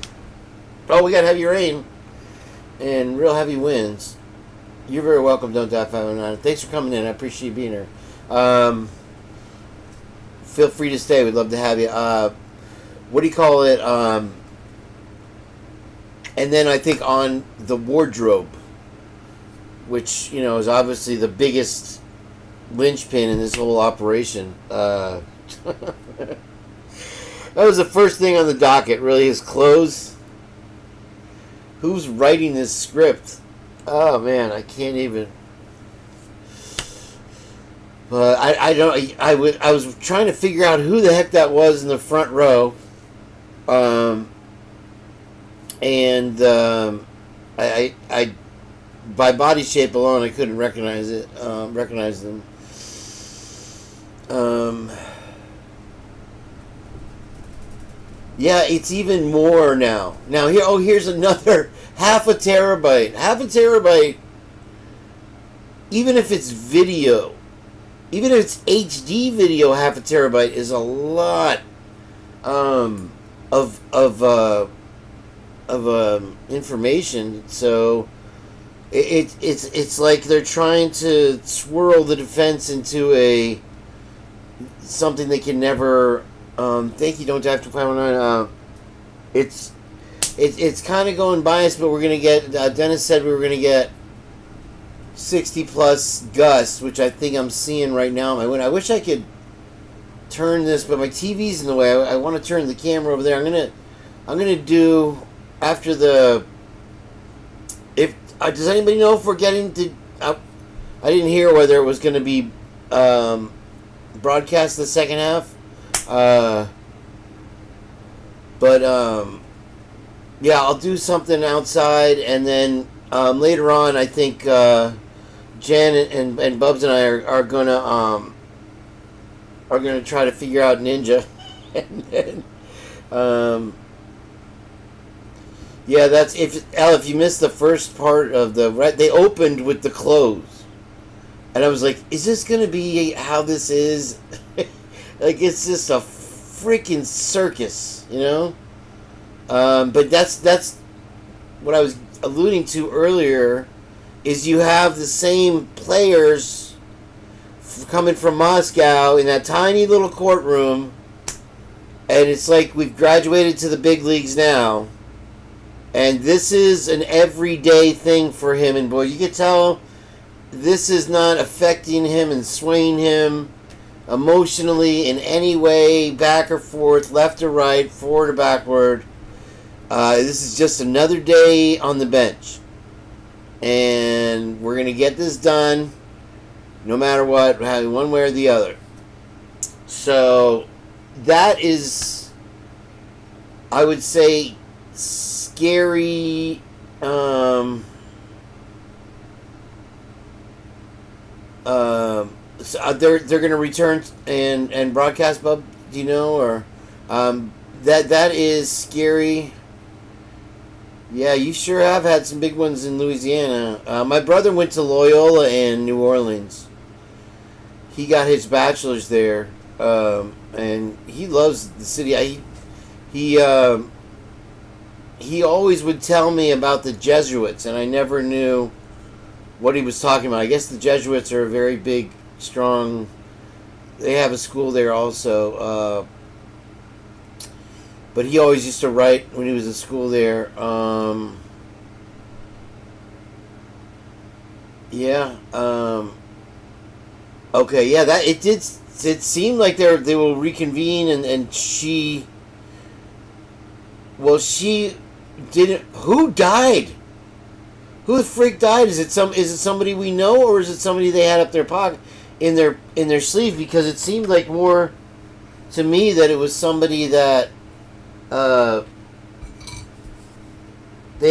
Oh, we got heavy rain and real heavy winds. You're very welcome, Don't Die 509. Thanks for coming in. I appreciate you being here. Feel free to stay. We'd love to have you. What do you call it? And then I think on the wardrobe, which, is obviously the biggest linchpin in this whole operation. That was the first thing on the docket, really, his clothes. Who's writing this script? Oh, man, I can't even. But I was trying to figure out who the heck that was in the front row. I by body shape alone, I couldn't recognize them. Yeah, it's even more now. Now here's another half a terabyte. Half a terabyte. Even if it's video, even if it's HD video, half a terabyte is a lot of information. So it's like they're trying to swirl the defense into something they can never. Thank you. Don't have to 519. It's kind of going biased, but we're gonna get. Dennis said we were gonna get 60 plus gusts, which I think I'm seeing right now on my window. I wish I could turn this, but my TV's in the way. I want to turn the camera over there. I'm gonna do after the. If does anybody know if we're getting to? I didn't hear whether it was going to be broadcast the second half. Yeah, I'll do something outside, and then later on, I think Jen and Bubs and I are gonna try to figure out Ninja, and then yeah, that's if you missed the first part of they opened with the clothes, and I was like, is this gonna be how this is? Like, it's just a freaking circus, But that's what I was alluding to earlier, is you have the same players coming from Moscow in that tiny little courtroom, and it's like we've graduated to the big leagues now, and this is an everyday thing for him, and boy, you can tell this is not affecting him and swaying him emotionally in any way, back or forth, left or right, forward or backward. This is just another day on the bench. And we're going to get this done no matter what, one way or the other. So that is, I would say, scary. So they're going to return and broadcast, Bub. Do you know, or that is scary. Yeah, you sure have had some big ones in Louisiana. My brother went to Loyola in New Orleans. He got his bachelor's there, and he loves the city. He always would tell me about the Jesuits, and I never knew what he was talking about. I guess the Jesuits are a very big, strong. They have a school there also. But he always used to write when he was in school there. Yeah. Okay. Yeah. That it did. It seemed like they will reconvene, and she. Well, she didn't. Who died? Who the freak died? Is it somebody we know, or is it somebody they had up their pocket in their sleeve? Because it seemed like more to me that it was somebody that they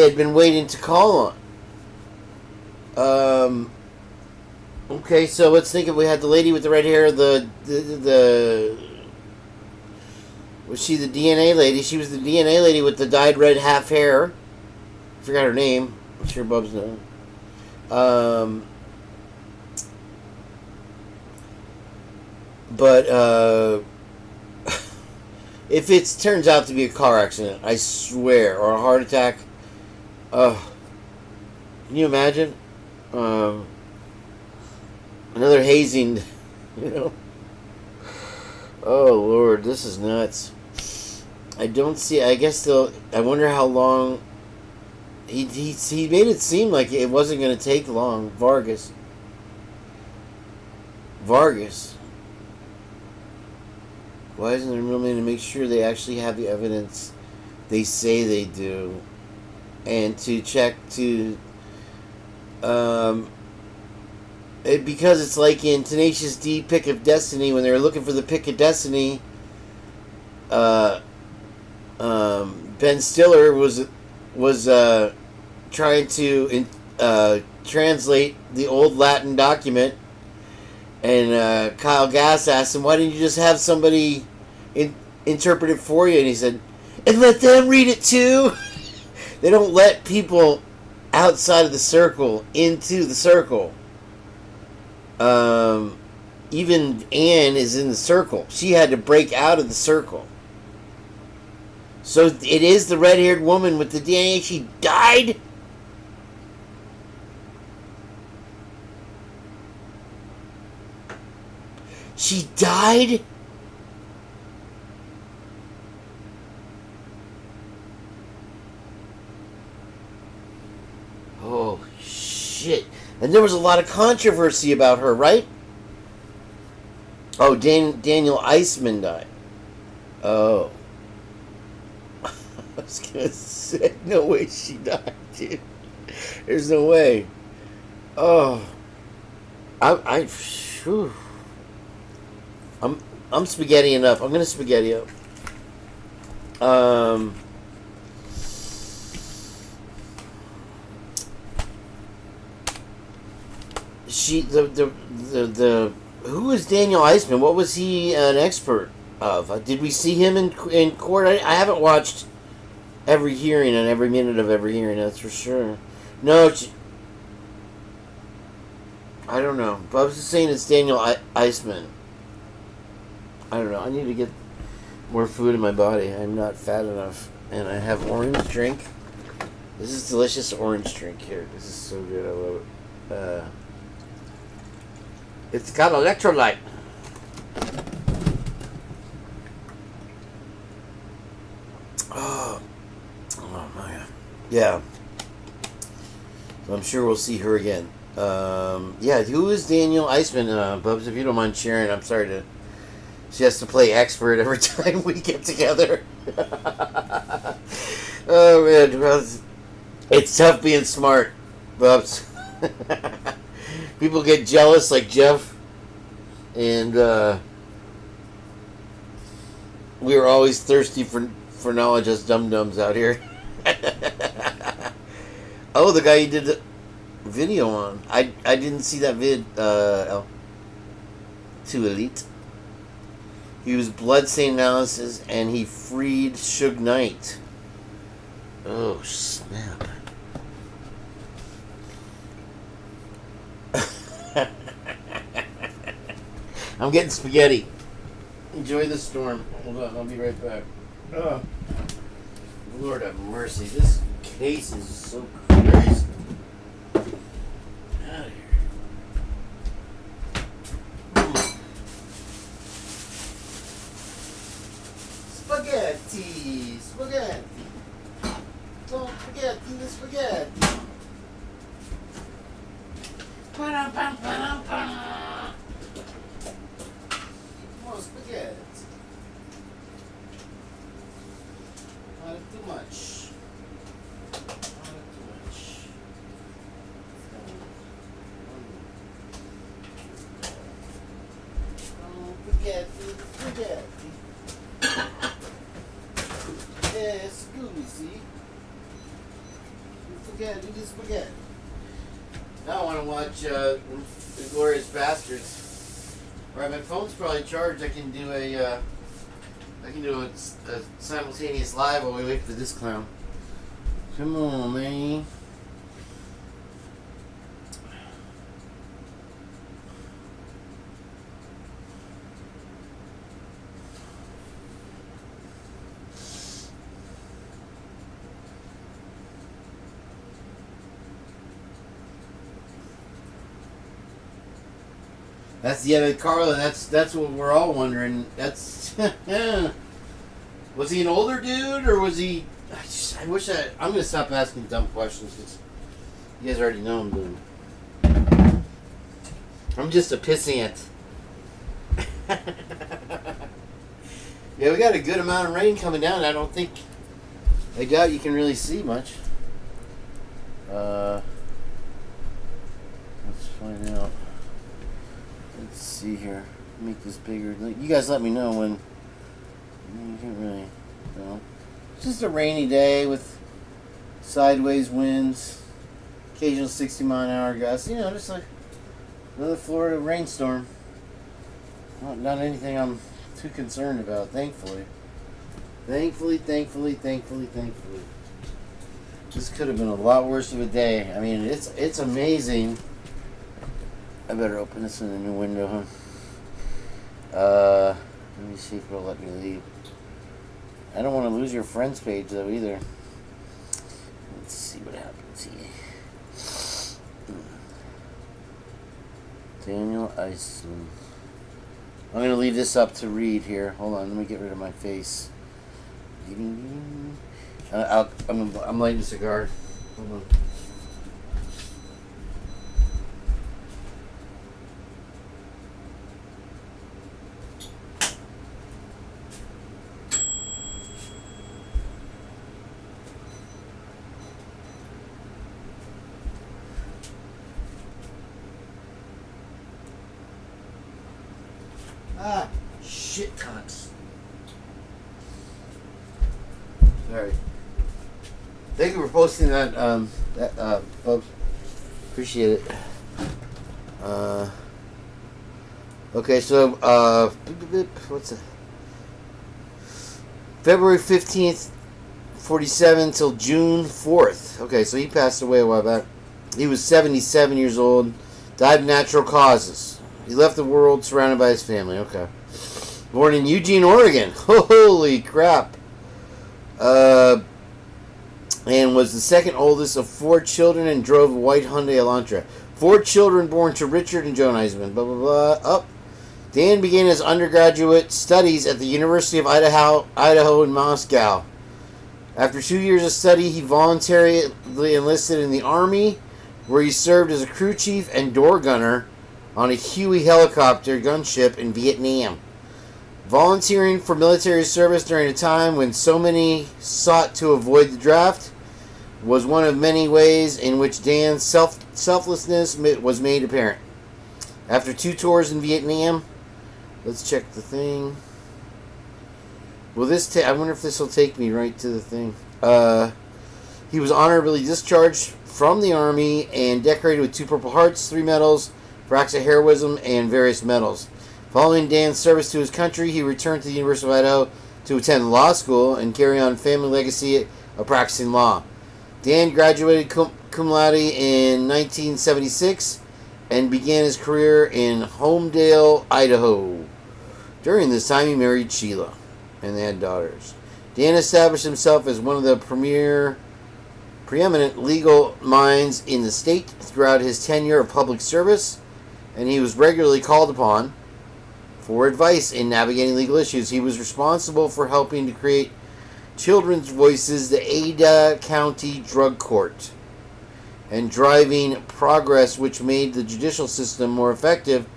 had been waiting to call on. Okay, so let's think if we had the lady with the red hair, the Was she the DNA lady? She was the DNA lady with the dyed red half hair. I forgot her name. I'm sure Bubs knows. But if it turns out to be a car accident, I swear, or a heart attack, can you imagine? Another hazing, you know? Oh Lord, this is nuts. I don't see. I guess they'll. I wonder how long. He made it seem like it wasn't going to take long. Vargas. Why isn't there really to make sure they actually have the evidence they say they do, and to check to because it's like in Tenacious D Pick of Destiny when they were looking for the Pick of Destiny. Ben Stiller was trying to translate the old Latin document, and Kyle Gass asked him, "Why didn't you just have somebody interpret it for you?" And he said, "And let them read it too." They don't let people outside of the circle into the circle. Even Anne is in the circle. She had to break out of the circle. So it is the red-haired woman with the DNA. She died? She died? Oh, shit. And there was a lot of controversy about her, right? Oh, Daniel Eisman died. Oh. I was gonna say, no way she died, dude. There's no way. Oh. Whew. I'm spaghettiing up. I'm gonna spaghetti up. Who is Daniel Eisman? What was he an expert of? Did we see him in court? I haven't watched every hearing and every minute of every hearing, that's for sure. No, I don't know. Bubs is saying it's Daniel Eisman. I don't know. I need to get more food in my body. I'm not fat enough. And I have orange drink. This is delicious orange drink here. This is so good. I love it. It's got electrolyte. Oh my. Yeah. So I'm sure we'll see her again. Yeah, who is Daniel Eisman? Bubs, if you don't mind sharing, I'm sorry to... She has to play expert every time we get together. Oh, man. It's tough being smart, Bubs. People get jealous like Jeff. And we are always thirsty for knowledge as dum-dums out here. Oh, the guy you did the video on. I didn't see that vid, to Elite. He was blood stain analysis, and he freed Suge Knight. Oh, snap. I'm getting spaghetti. Enjoy the storm. Hold on, I'll be right back. Oh, Lord have mercy. This case is so crazy. Out of here. Spaghetti! Spaghetti! Don't forget the spaghetti! Pa-dum-pum-pum-pum. More spaghetti. Not too much. Not too much. Don't forget the spaghetti. Yes, Scooby. Spaghetti, the spaghetti. Now I want to watch Inglourious Bastards. Alright, my phone's probably charged. I can do a I can do a simultaneous live while we wait for this clown. Come on, man. Carla. That's what we're all wondering. That's was he an older dude or was he? I'm gonna stop asking dumb questions because you guys already know I'm doing. I'm just a pissant. Yeah, we got a good amount of rain coming down. I doubt you can really see much. Let's find out. Let's see here. Make this bigger. You guys let me know when. You can't really. No. It's just a rainy day with sideways winds, occasional 60-mile-an-hour gusts. Just like another Florida rainstorm. Not anything I'm too concerned about, thankfully. Thankfully. This could have been a lot worse of a day. I mean, it's amazing. I better open this in a new window, huh? Let me see if it'll let me leave. I don't want to lose your friends page, though, either. Let's see what happens here. Daniel Iceland. I'm going to leave this up to read here. Hold on, let me get rid of my face. I'm lighting a cigar. Hold on. Shit cunts. Sorry. Thank you for posting that, folks. Appreciate it. Okay, so, what's it? February 15th, 47 till June 4th. Okay, so he passed away a while back. He was 77 years old. Died of natural causes. He left the world surrounded by his family. Okay. Born in Eugene, Oregon. Holy crap. And was the second oldest of 4 children and drove a white Hyundai Elantra. 4 children born to Richard and Joan Eisman. Blah, blah, blah. Up. Dan began his undergraduate studies at the University of Idaho in Moscow. After 2 years of study, he voluntarily enlisted in the Army, where he served as a crew chief and door gunner on a Huey helicopter gunship in Vietnam. Volunteering for military service during a time when so many sought to avoid the draft was one of many ways in which Dan's selflessness was made apparent. After 2 tours in Vietnam, let's check the thing. Will this I wonder if this will take me right to the thing. He was honorably discharged from the Army and decorated with 2 Purple Hearts, 3 medals for acts of heroism, and various medals. Following Dan's service to his country, he returned to the University of Idaho to attend law school and carry on family legacy of practicing law. Dan graduated cum laude in 1976 and began his career in Homedale, Idaho. During this time, he married Sheila, and they had daughters. Dan established himself as one of the preeminent legal minds in the state throughout his tenure of public service, and he was regularly called upon for advice in navigating legal issues. He was responsible for helping to create Children's Voices, the Ada County Drug Court, and driving progress which made the judicial system more effective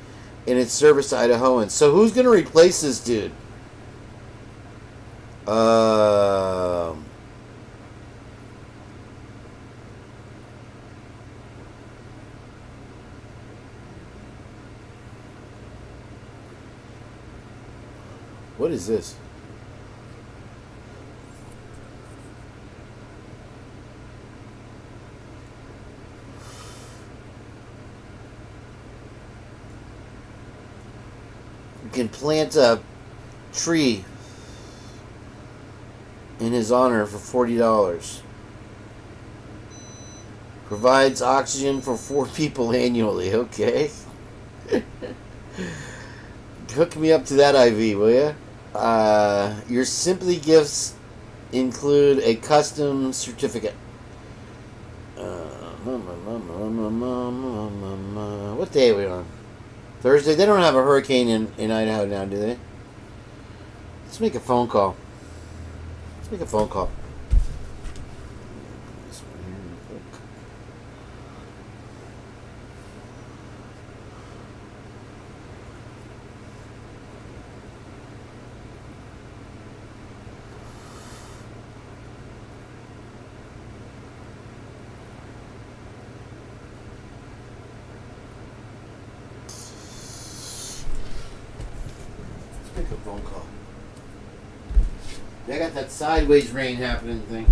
in its service to Idahoans. So who's going to replace this dude? What is this? You can plant a tree. in his honor for $40. Provides oxygen for 4 people annually. Okay. Hook me up to that IV, will ya? Your Simply gifts include a custom certificate. What day are we on? Thursday? They don't have a hurricane in Idaho now, do they? Let's make a phone call. Let's make a phone call. This one here real quick. Let's make a phone call. They got that sideways rain happening thing.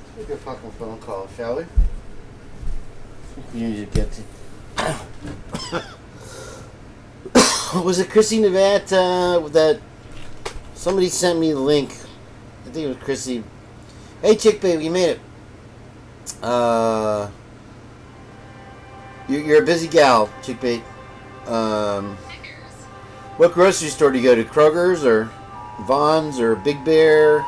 Let's make a fucking phone call, shall we? We need to get to. Was it Chrissy Nevat that somebody sent me the link? I think it was Chrissy. Hey, Chick Baby, you made it. You're a busy gal, Chick Baby. What grocery store do you go to? Kroger's or Vaughn's or Big Bear?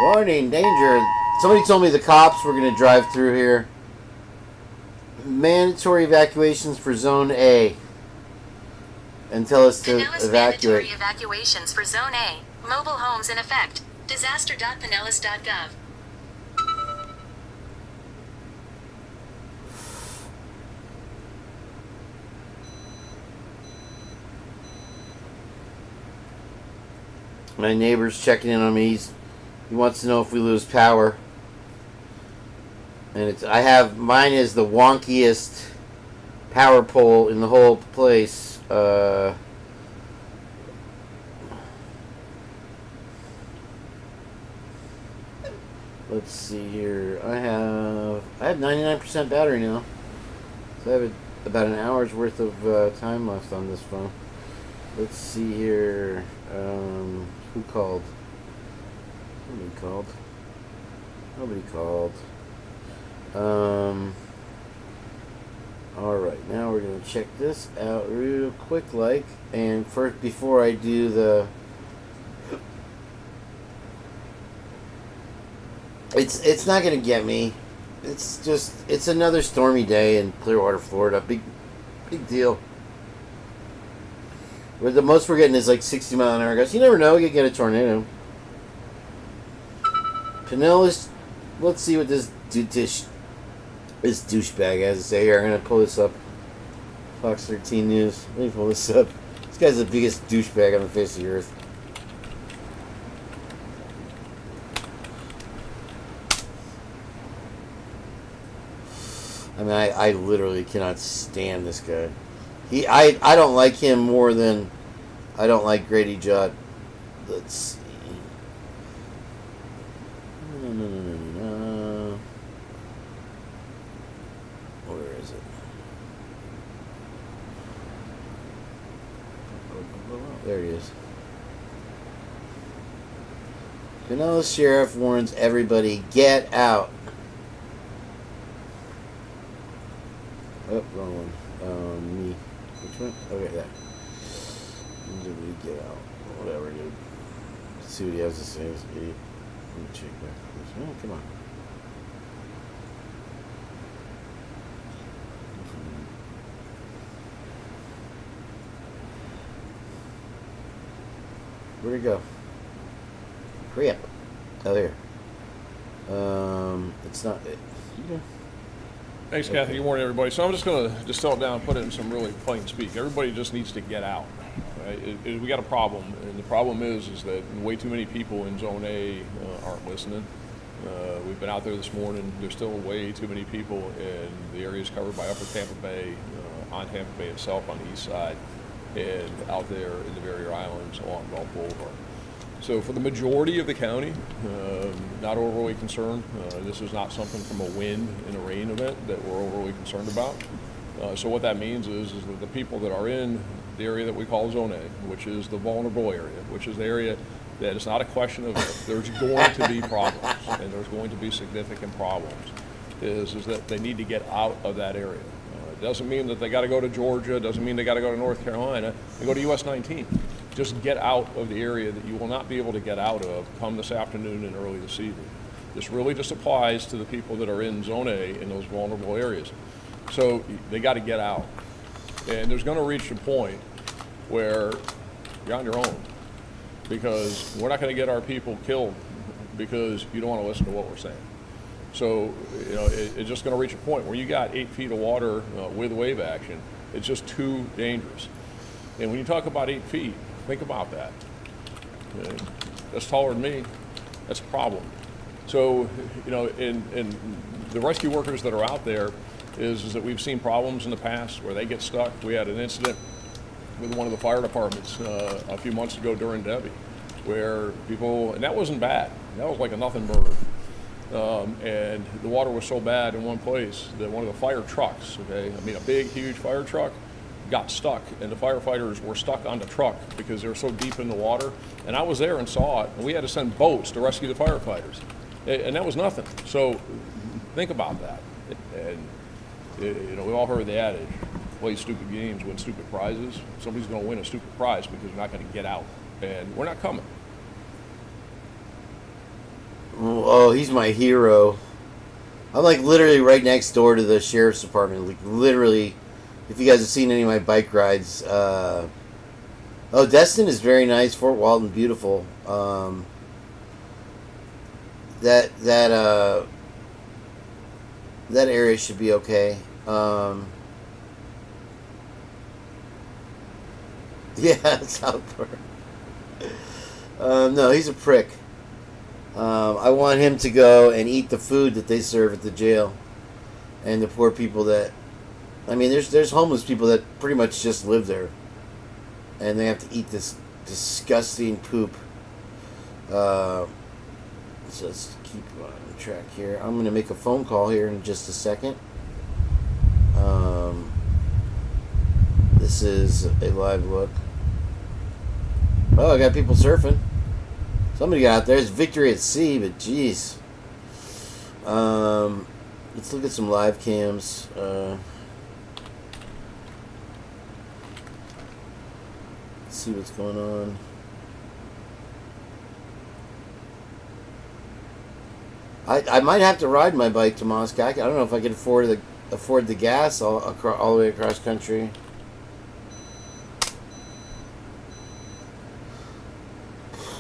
Warning, danger. Somebody told me the cops were going to drive through here. Mandatory evacuations for Zone A. And tell us to evacuate. Mandatory evacuations for Zone A. Mobile homes in effect. Disaster.pinellas.gov. My neighbor's checking in on me. He wants to know if we lose power. And mine is the wonkiest power pole in the whole place. Let's see here. I have 99% battery now. So I have about an hour's worth of time left on this phone. Let's see here. Who called? Nobody called. Alright, now we're going to check this out real quick and first, before I do the... It's not going to get me. It's another stormy day in Clearwater, Florida. Big deal. But the most we're getting is like 60 mile an hour gusts. You never know, you could get a tornado. Pinellas, let's see what this douchebag has to say here. I'm going to pull this up. Fox 13 News. Let me pull this up. This guy's the biggest douchebag on the face of the earth. I mean, I literally cannot stand this guy. I don't like him more than I don't like Grady Judd. Let's see. No. Where is it? There he is. Pinellas Sheriff warns everybody, get out. Oh, wrong one. Me. Which one? Okay, that. Get out. Whatever, dude. Let's see what he has to say. This idiot. Let me check back this. Oh, come on. Where'd it go? Hurry up. Oh, there. It's not it. Yeah. Thanks, Kathy. Good morning, everybody. So I'm just going to distill it down and put it in some really plain speak. Everybody just needs to get out. Right? We got a problem, and the problem is that way too many people in Zone A aren't listening. We've been out there this morning. There's still way too many people in the areas covered by Upper Tampa Bay, on Tampa Bay itself on the east side, and out there in the barrier islands along Gulf Boulevard. So for the majority of the county, not overly concerned. This is not something from a wind and a rain event that we're overly concerned about. So what that means is that the people that are in the area that we call Zone A, which is the vulnerable area, which is the area that it's not a question of if, there's going to be problems, and there's going to be significant problems, is that they need to get out of that area. It doesn't mean that they got to go to Georgia, it doesn't mean they got to go to North Carolina, they go to US 19. Just get out of the area that you will not be able to get out of come this afternoon and early this evening. This really just applies to the people that are in Zone A in those vulnerable areas. So they got to get out. And there's going to reach a point where you're on your own, because we're not going to get our people killed because you don't want to listen to what we're saying. So, you know, it's just going to reach a point where you got 8 feet of water with wave action. It's just too dangerous. And when you talk about 8 feet, think about that. That's taller than me. That's a problem. So, you know, in the rescue workers that are out there is that we've seen problems in the past where they get stuck. We had an incident with one of the fire departments a few months ago during Debbie, where people, and that wasn't bad. That was like a nothing burger. And the water was so bad in one place that one of the fire trucks, okay, I mean a big, huge fire truck, got stuck, and the firefighters were stuck on the truck because they were so deep in the water. And I was there and saw it, and we had to send boats to rescue the firefighters. And that was nothing. So think about that. And you know, we all heard the adage, play stupid games, win stupid prizes. Somebody's going to win a stupid prize because they're not going to get out. And we're not coming. Oh, he's my hero. I'm like literally right next door to the sheriff's department. Like literally, if you guys have seen any of my bike rides. Oh, Destin is very nice. Fort Walton, beautiful. That area should be okay. Yeah, Southport. No, he's a prick. I want him to go and eat the food that they serve at the jail, and the poor people that, I mean, there's homeless people that pretty much just live there, and they have to eat this disgusting poop. So let's keep on track here. I'm going to make a phone call here in just a second. This is a live look. Oh, I got people surfing. Somebody got out there. It's victory at sea, but geez. Let's look at some live cams. Let's see what's going on. I might have to ride my bike to Moscow. I don't know if I can afford the gas all the way across country.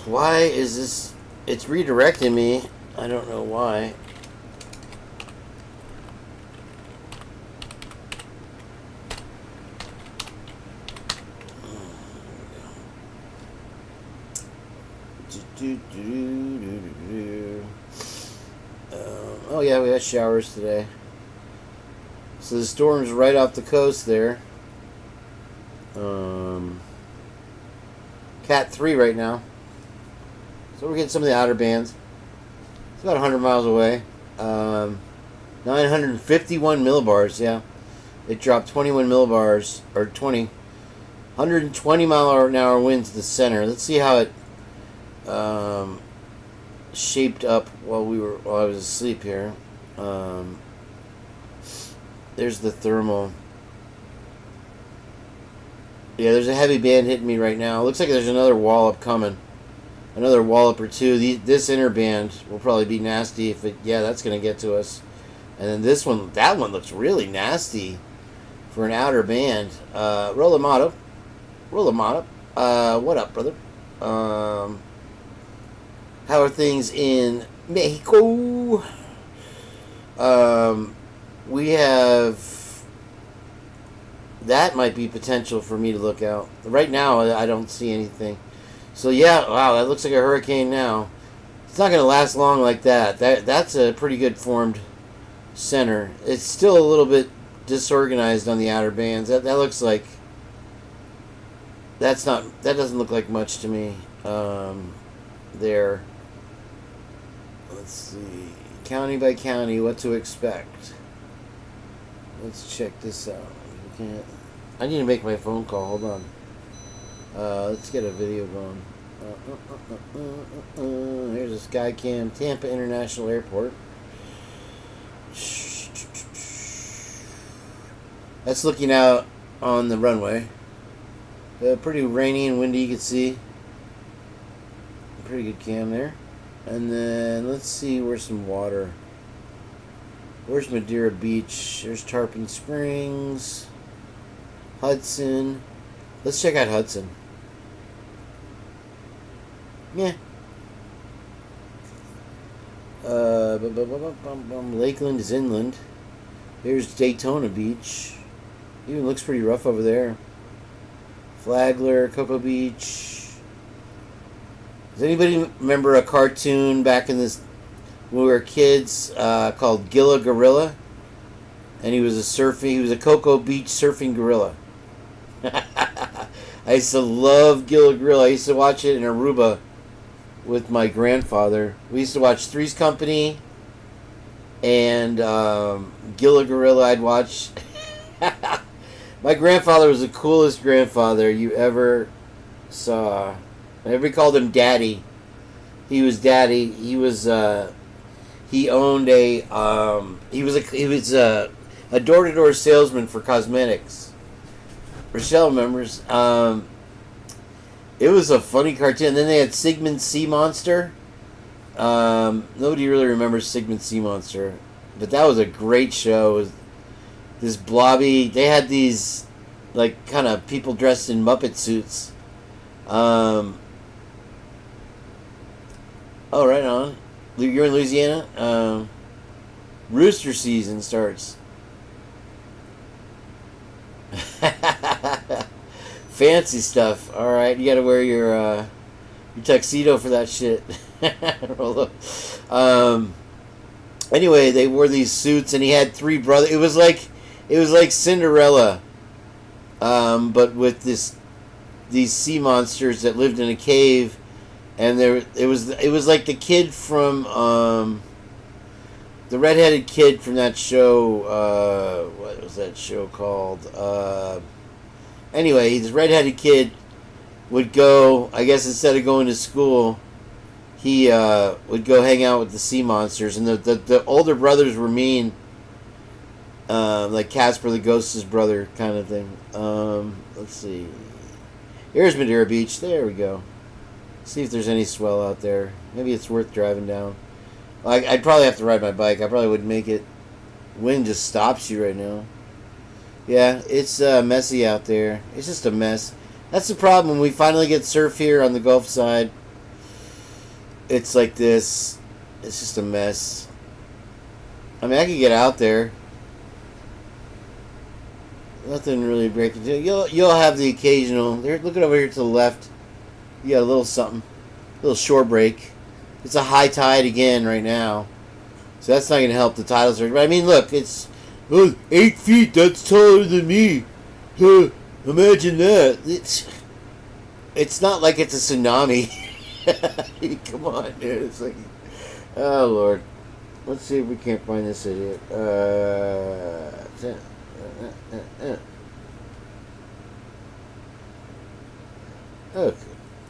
Why is this? It's redirecting me. I don't know why. Oh yeah, we had showers today. So the storm's right off the coast there. Cat 3 right now. So we're getting some of the outer bands. It's about 100 miles away. 951 millibars, yeah. It dropped 21 millibars, or 120 mile an hour wind to the center. Let's see how it shaped up while I was asleep here. There's the thermal. Yeah, there's a heavy band hitting me right now. Looks like there's another wallop coming. Another wallop or two. This inner band will probably be nasty if it. Yeah, that's gonna get to us. And then this one, that one looks really nasty for an outer band. Roll them out. What up, brother? How are things in Mexico? We have. That might be potential for me to look out. Right now, I don't see anything. So yeah, wow, that looks like a hurricane now. It's not going to last long like that. That's a pretty good formed center. It's still a little bit disorganized on the outer bands. That looks like that doesn't look like much to me. there. Let's see, county by county, what to expect. Let's check this out. I need to make my phone call. Hold on. Let's get a video going. Here's a Skycam, Tampa International Airport. That's looking out on the runway. Pretty rainy and windy, you can see. Pretty good cam there. And then let's see where's some water. Where's Madeira Beach? There's Tarpon Springs. Hudson. Let's check out Hudson. Yeah. Lakeland is inland. Here's Daytona Beach. Even looks pretty rough over there. Flagler, Cocoa Beach. Does anybody remember a cartoon back in this when we were kids called Gilla Gorilla? And he was a Cocoa Beach surfing gorilla. I used to love Gilla Gorilla. I used to watch it in Aruba with my grandfather. We used to watch Three's Company and Gilla Gorilla I'd watch. My grandfather was the coolest grandfather you ever saw. Everybody called him Daddy. He was Daddy. He was he owned a he was a door-to-door salesman for cosmetics. Rochelle remembers. It was a funny cartoon. Then they had Sigmund Sea Monster. Nobody really remembers Sigmund Sea Monster, but that was a great show. It was this blobby. They had these like kind of people dressed in Muppet suits. Oh, right on. You're in Louisiana. Rooster season starts. Fancy stuff. All right, you got to wear your tuxedo for that shit. Anyway, they wore these suits, and he had three brothers. It was like Cinderella, but with these sea monsters that lived in a cave, and it was like the kid from the redheaded kid from that show. What was that show called? Anyway, this redheaded kid would go, I guess instead of going to school, he would go hang out with the sea monsters. And the older brothers were mean, like Casper the Ghost's brother kind of thing. Let's see. Here's Madeira Beach. There we go. See if there's any swell out there. Maybe it's worth driving down. I'd probably have to ride my bike. I probably wouldn't make it. Wind just stops you right now. Yeah, it's messy out there. It's just a mess. That's the problem when we finally get surf here on the Gulf side. It's like this. It's just a mess. I mean, I could get out there. Nothing really breaking. You'll have the occasional. Looking over here to the left. You got a little something, a little shore break. It's a high tide again right now, so that's not going to help the tidal surge. But I mean, look, it's 8 feet. That's taller than me. Imagine that. It's not like it's a tsunami. Come on, dude. It's like, oh Lord. Let's see if we can't find this idiot. Okay.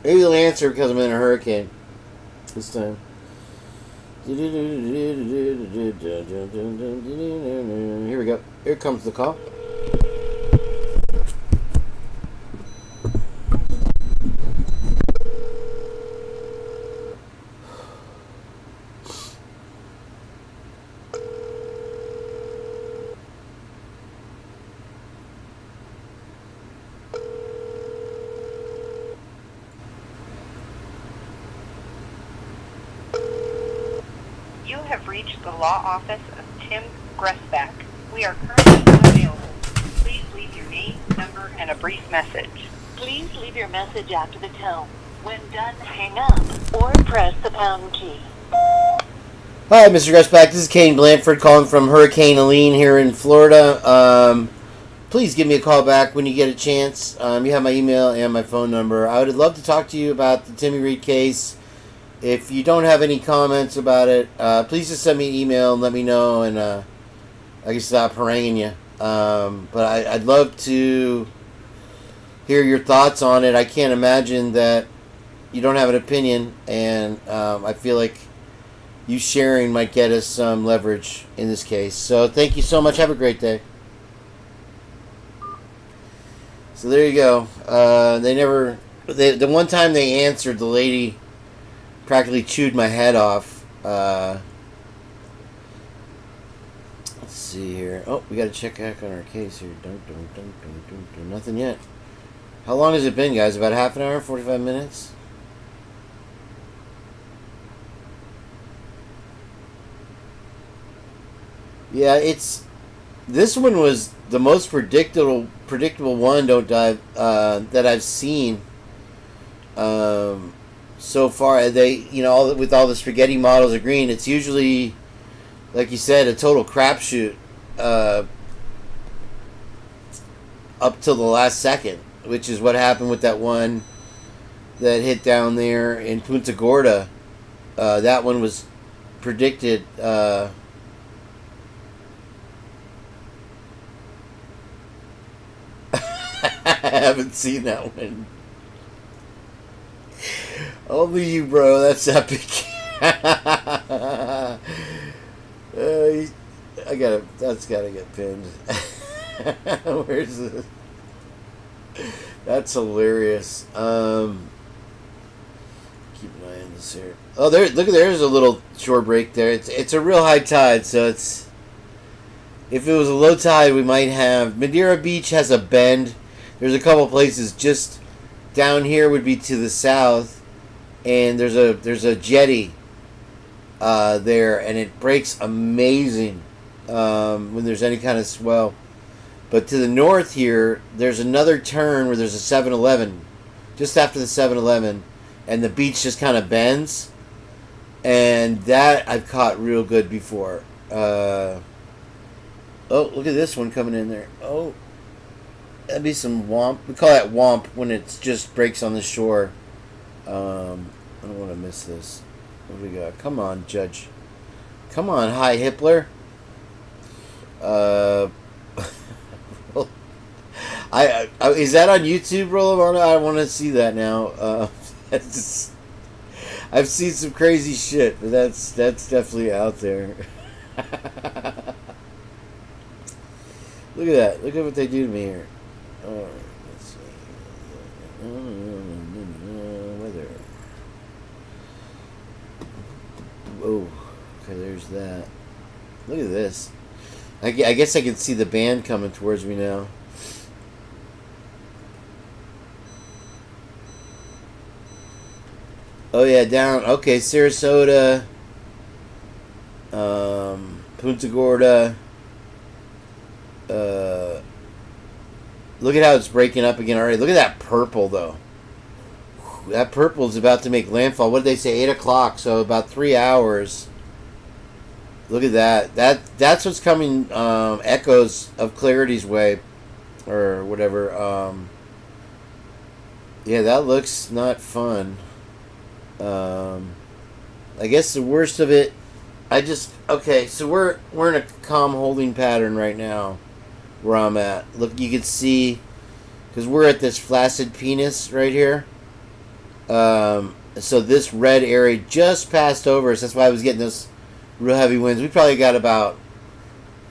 Maybe they'll answer because I'm in a hurricane this time. Here we go. Here comes the call. You have reached the law office of Tim Gressback. We are currently unavailable. Please leave your name, number, and a brief message. Please leave your message after the tone. When done, hang up or press the pound key. Hi, Mr. Gressback. This is KaneBlandford calling from Hurricane Helene here in Florida. Please give me a call back when you get a chance. You have my email and my phone number. I would love to talk to you about the Timmy Reed case. if you don't have any comments about it, please just send me an email and let me know, and I can stop haranguing you. But I'd love to hear your thoughts on it. I can't imagine that you don't have an opinion, and I feel like you sharing might get us some leverage in this case. So thank you so much. Have a great day. So there you go. The one time they answered, the lady practically chewed my head off. Let's see here. Oh, we got to check back on our case here. Nothing yet. How long has it been, guys? About half an hour, 45 minutes? Yeah, this one was the most predictable one. Don't dive that I've seen so far. They, with all the spaghetti models agreeing, it's usually, like you said, a total crapshoot up till the last second, which is what happened with that one that hit down there in Punta Gorda. That one was predicted. I haven't seen that one. Only you, bro. That's epic. That's gotta get pinned. Where's this? That's hilarious. Keep an eye on this here. Oh, there's a little shore break there. It's a real high tide, so it's. If it was a low tide, we might have. Madeira Beach has a bend. There's a couple places just down here would be to the south, and there's a jetty there, and it breaks amazing when there's any kind of swell. But to the north here, there's another turn where there's a 7-Eleven, just after the 7-Eleven, and the beach just kind of bends, and that I've caught real good before. Oh, look at this one coming in there. Oh. That'd be some womp. We call that womp when it just breaks on the shore. I don't want to miss this. What do we got? Come on, Judge. Come on, hi, Hippler. Is that on YouTube, Rollermona? I want to see that now. I've seen some crazy shit, but that's definitely out there. Look at that. Look at what they do to me here. Let's see. Weather. Oh, okay, there's that. Look at this. I guess I can see the band coming towards me now. Oh yeah, down. Okay, Sarasota, Punta Gorda. Look at how it's breaking up again already. Look at that purple, though. That purple is about to make landfall. What did they say? 8 o'clock, so about 3 hours. Look at that. That's what's coming. Echoes of Clarity's way, or whatever. Yeah, that looks not fun. I guess the worst of it. Okay. So we're in a calm holding pattern right now. Where I'm at. Look, you can see, because we're at this flaccid penis right here. So this red area just passed over us. That's why I was getting those real heavy winds. We probably got about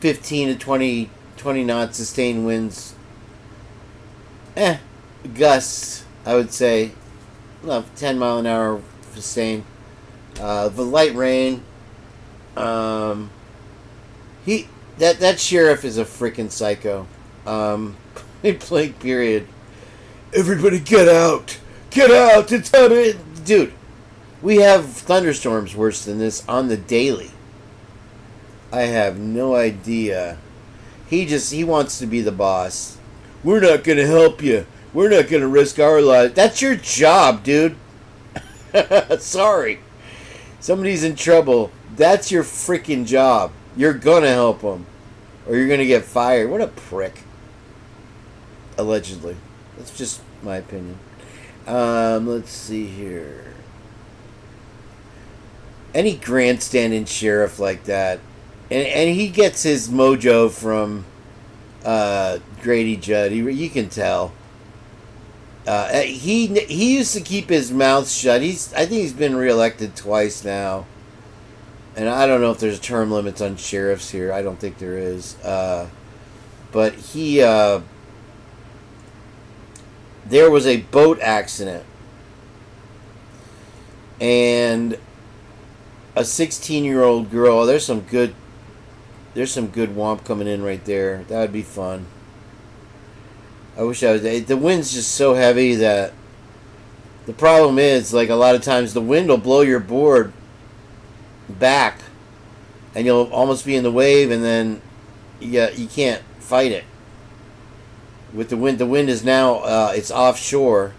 15 to 20 knot sustained winds. Gusts, I would say. 10 mile an hour sustained. The light rain. That sheriff is a freaking psycho. Point period. Everybody get out! Get out! It's coming! Dude, we have thunderstorms worse than this on the daily. I have no idea. He wants to be the boss. We're not gonna help you. We're not gonna risk our lives. That's your job, dude. Sorry. Somebody's in trouble. That's your freaking job. You're gonna help them, or you're gonna get fired. What a prick. Allegedly. That's just my opinion. Let's see here. any grandstanding sheriff like that, and he gets his mojo from Grady Judd. You can tell. He used to keep his mouth shut. I think he's been reelected twice now, and I don't know if there's term limits on sheriffs here. I don't think there is. But there was a boat accident, and a 16-year-old girl. There's some good womp coming in right there. That would be fun. I wish I was. The wind's just so heavy that the problem is, like, a lot of times the wind will blow your board back, and you'll almost be in the wave, and then you can't fight it. With the wind is now it's offshore,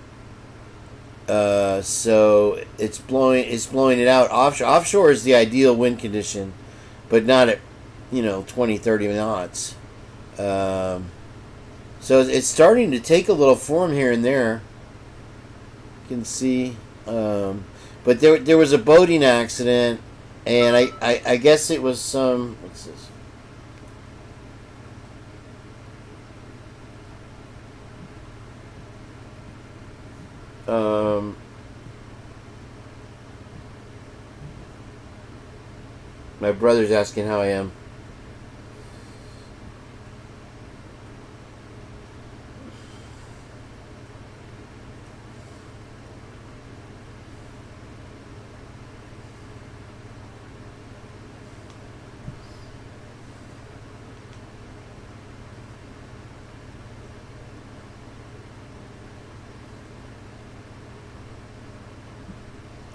so it's blowing it out offshore. Offshore is the ideal wind condition, but not at 20, 30 knots. So it's starting to take a little form here and there. You can see, but there was a boating accident, and I guess it was some. What's this? My brother's asking how I am.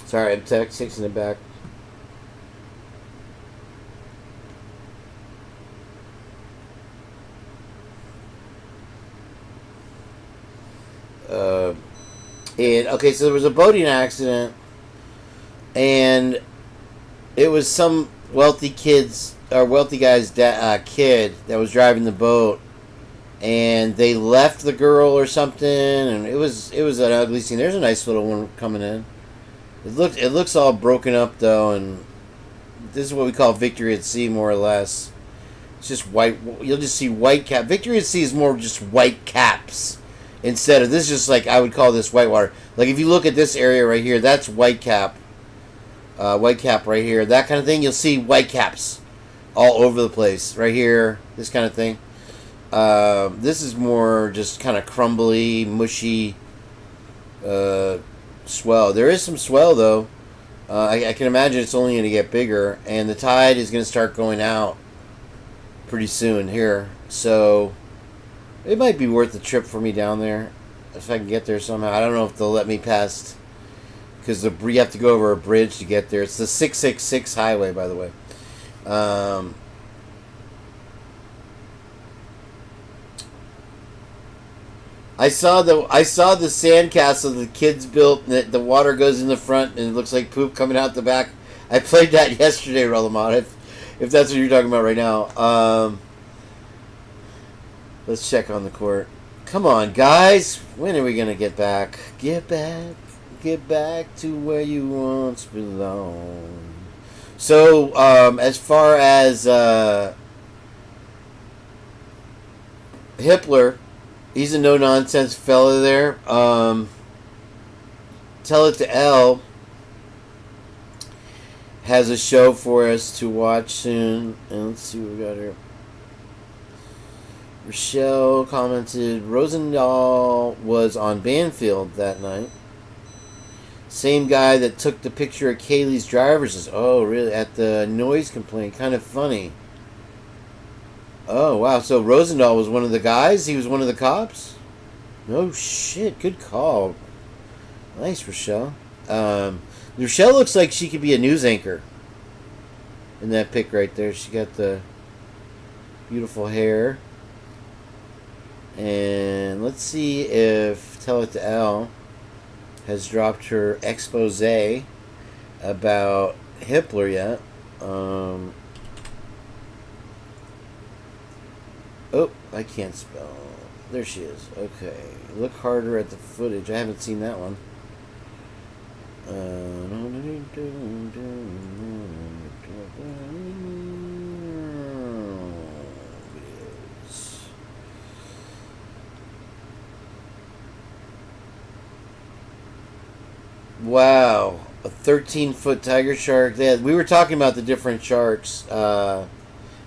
Sorry, I'm texting it back. And okay, so there was a boating accident, and it was some wealthy guy's kid that was driving the boat, and they left the girl or something, and it was an ugly scene. There's a nice little one coming in. It looks all broken up though, and this is what we call victory at sea, more or less. It's just white. You'll just see white cap. Victory at sea is more just white caps instead of this. Is just like I would call this whitewater. Like if you look at this area right here, that's white cap. White cap right here, that kind of thing. You'll see white caps all over the place right here. This kind of thing. This is more just kind of crumbly, mushy. Swell. There is some swell though. I can imagine it's only going to get bigger, and the tide is going to start going out pretty soon here. So it might be worth the trip for me down there if I can get there somehow. I don't know if they'll let me past, because you have to go over a bridge to get there. It's the 666 highway, by the way. I saw the sandcastle the kids built, and the water goes in the front, and it looks like poop coming out the back. I played that yesterday, Rollamont, if that's what you're talking about right now. Let's check on the court. Come on, guys. When are we going to get back? Get back to where you once belonged. So, as far as Hippler, he's a no-nonsense fella there. Tell It to L has a show for us to watch soon. And let's see what we got here. Rochelle commented, Rosendahl was on Banfield that night. Same guy that took the picture of Kaylee's driver's. Oh, really? At the noise complaint. Kind of funny. Oh, wow. So Rosendahl was one of the guys? He was one of the cops? No shit. Good call. Nice, Rochelle. Rochelle looks like she could be a news anchor in that pic right there. She got the beautiful hair. And let's see if Tell It to L has dropped her expose about Hippler yet. Oh, I can't spell. There she is. Okay. Look harder at the footage. I haven't seen that one. Wow, a 13-foot tiger shark. Yeah, we were talking about the different sharks, and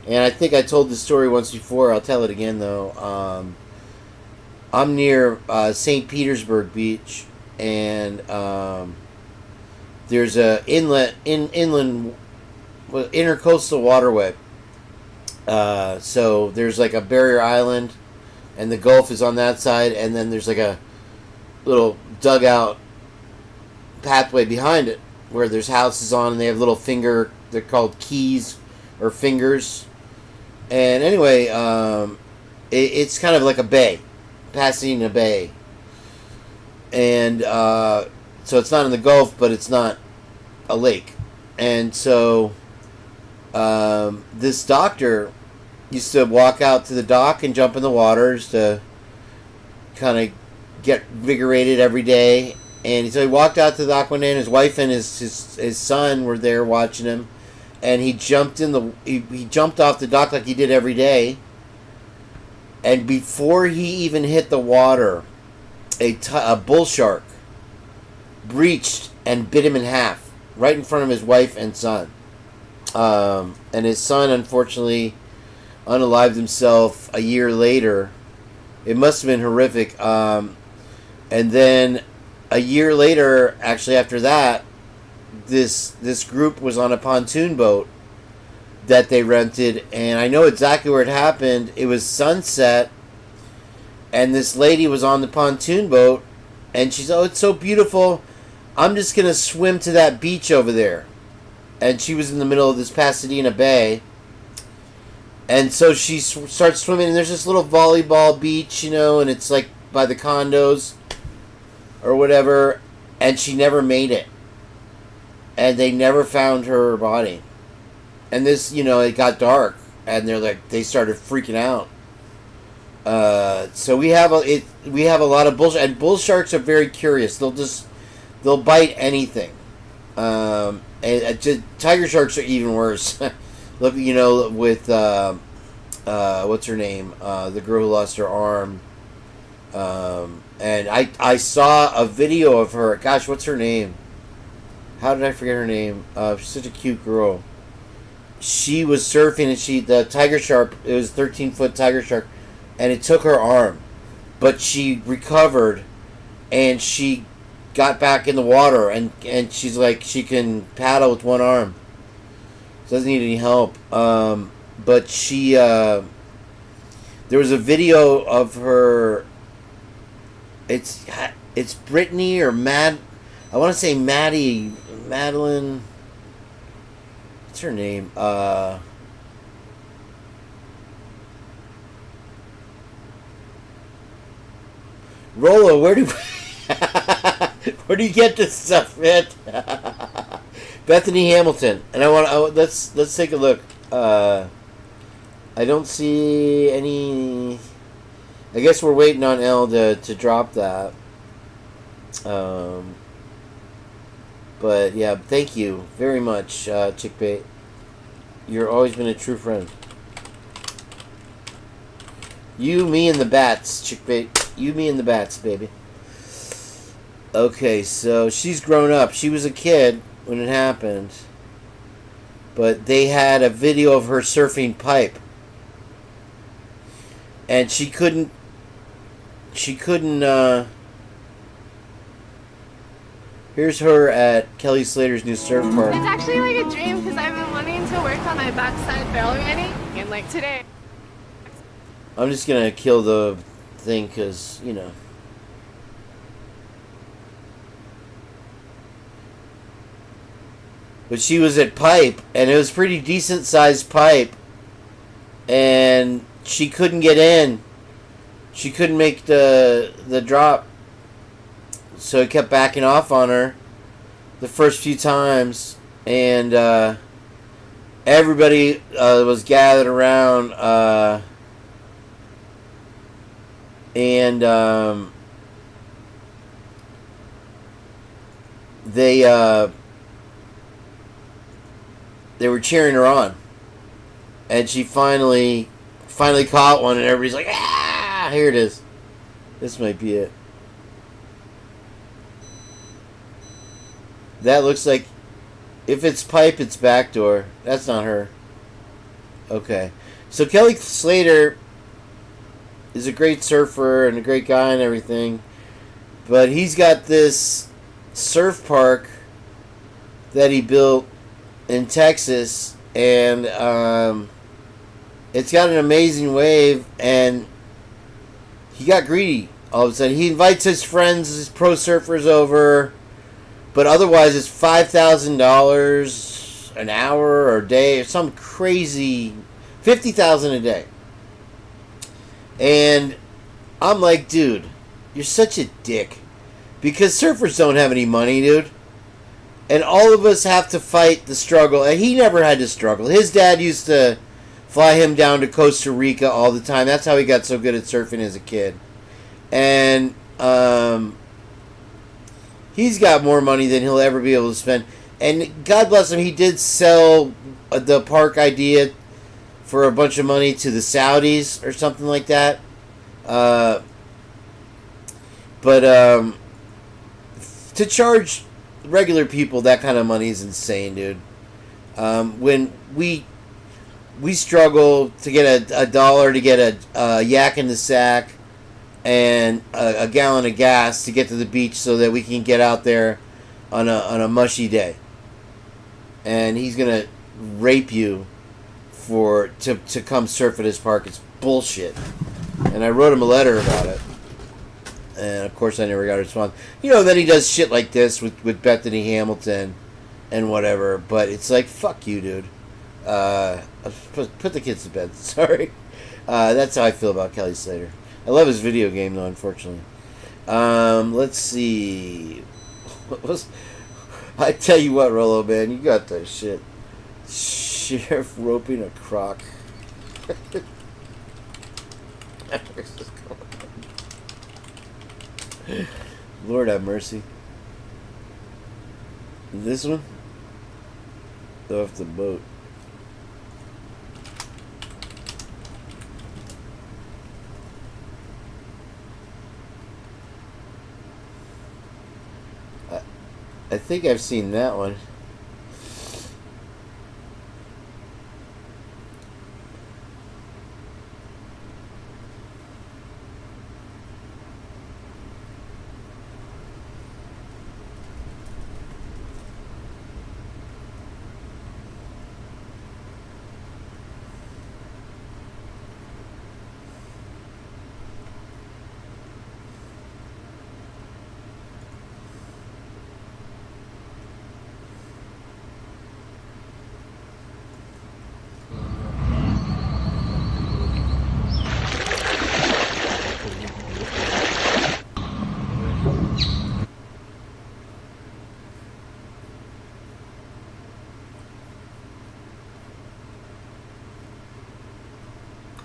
I think I told this story once before. I'll tell it again though. I'm near St. Petersburg Beach, and there's a inland intercoastal waterway. So there's like a barrier island, and the Gulf is on that side, and then there's like a little dugout pathway behind it where there's houses on, and they have little they're called keys or fingers. And anyway, it's kind of like a bay, Pasadena Bay. And so it's not in the Gulf, but it's not a lake. And so this doctor used to walk out to the dock and jump in the waters to kind of get invigorated every day. And so he walked out to the dock one day, and his wife and his son were there watching him. And he jumped he jumped off the dock like he did every day. And before he even hit the water, a bull shark breached and bit him in half right in front of his wife and son. And his son, unfortunately, unalived himself a year later. It must have been horrific. And then a year later, actually after that, this group was on a pontoon boat that they rented, and I know exactly where it happened. It was sunset, and this lady was on the pontoon boat, and she's, oh, it's so beautiful, I'm just going to swim to that beach over there. And she was in the middle of this Pasadena Bay, and so she starts swimming, and there's this little volleyball beach, and it's like by the condos or whatever, and she never made it. And they never found her body. And this, it got dark, and they started freaking out. So we have a lot of bullshit, and bull sharks are very curious. They'll bite anything. And tiger sharks are even worse. Look, with what's her name, the girl who lost her arm. And I saw a video of her. Gosh, what's her name? How did I forget her name? She's such a cute girl. She was surfing, and the tiger shark, it was a 13-foot tiger shark, and it took her arm. But she recovered, and she got back in the water, and she's like, she can paddle with one arm. Doesn't need any help. But she, there was a video of her, it's Brittany or I want to say Madeline, what's her name? Rolo, where do you get this stuff, man? Bethany Hamilton, and let's take a look. I don't see any. I guess we're waiting on Elle to drop that. But yeah, thank you very much, Chickbait. You've always been a true friend. You, me, and the bats, Chickbait. You, me, and the bats, baby. Okay, so she's grown up. She was a kid when it happened. But they had a video of her surfing pipe. And she couldn't, here's her at Kelly Slater's new surf park. It's actually like a dream because I've been wanting to work on my backside barrel running, and like today. I'm just gonna kill the thing because, But she was at pipe, and it was pretty decent sized pipe, and she couldn't get in. She couldn't make the drop. So it kept backing off on her the first few times, and everybody was gathered around, and they were cheering her on, and she finally caught one, and everybody's like, ah, here it is. This might be it. That looks like, if it's pipe, it's backdoor. That's not her. Okay. So Kelly Slater is a great surfer and a great guy and everything. But he's got this surf park that he built in Texas. And it's got an amazing wave. And he got greedy all of a sudden. He invites his friends, his pro surfers over. But otherwise, it's $5,000 an hour or a day, or some crazy $50,000 a day. And I'm like, dude, you're such a dick, because surfers don't have any money, dude. And all of us have to fight the struggle. And he never had to struggle. His dad used to fly him down to Costa Rica all the time. That's how he got so good at surfing as a kid. And he's got more money than he'll ever be able to spend. And God bless him, he did sell the park idea for a bunch of money to the Saudis or something like that. But to charge regular people that kind of money is insane, dude. When we struggle to get a dollar to get a yak in the sack and a gallon of gas to get to the beach so that we can get out there on a mushy day. And he's gonna rape you to come surf at his park. It's bullshit. And I wrote him a letter about it. And of course I never got a response. You know, then he does shit like this with Bethany Hamilton and whatever. But it's like, fuck you, dude. Put the kids to bed. Sorry. That's how I feel about Kelly Slater. I love his video game, though, unfortunately. Let's see. I tell you what, Rollo, man, you got that shit. Sheriff roping a croc. Lord have mercy. This one? Off the boat. I think I've seen that one.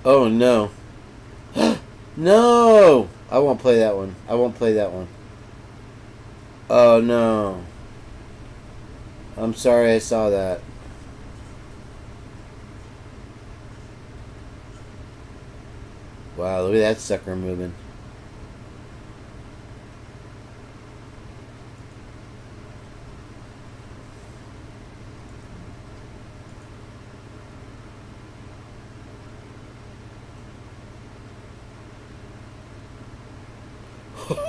Oh no. No! I won't play that one. I won't play that one. Oh no. I'm sorry I saw that. Wow, look at that sucker moving.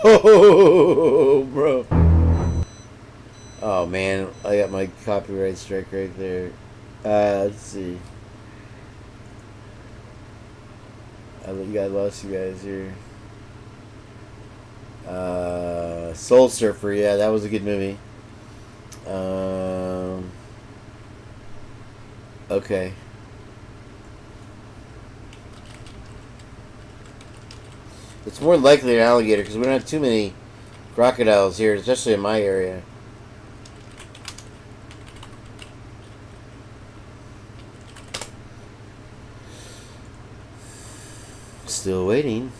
Oh, bro. Oh, man. I got my copyright strike right there. Let's see. I lost you guys here. Soul Surfer. Yeah, that was a good movie. Okay. It's more likely an alligator because we don't have too many crocodiles here, especially in my area. Still waiting.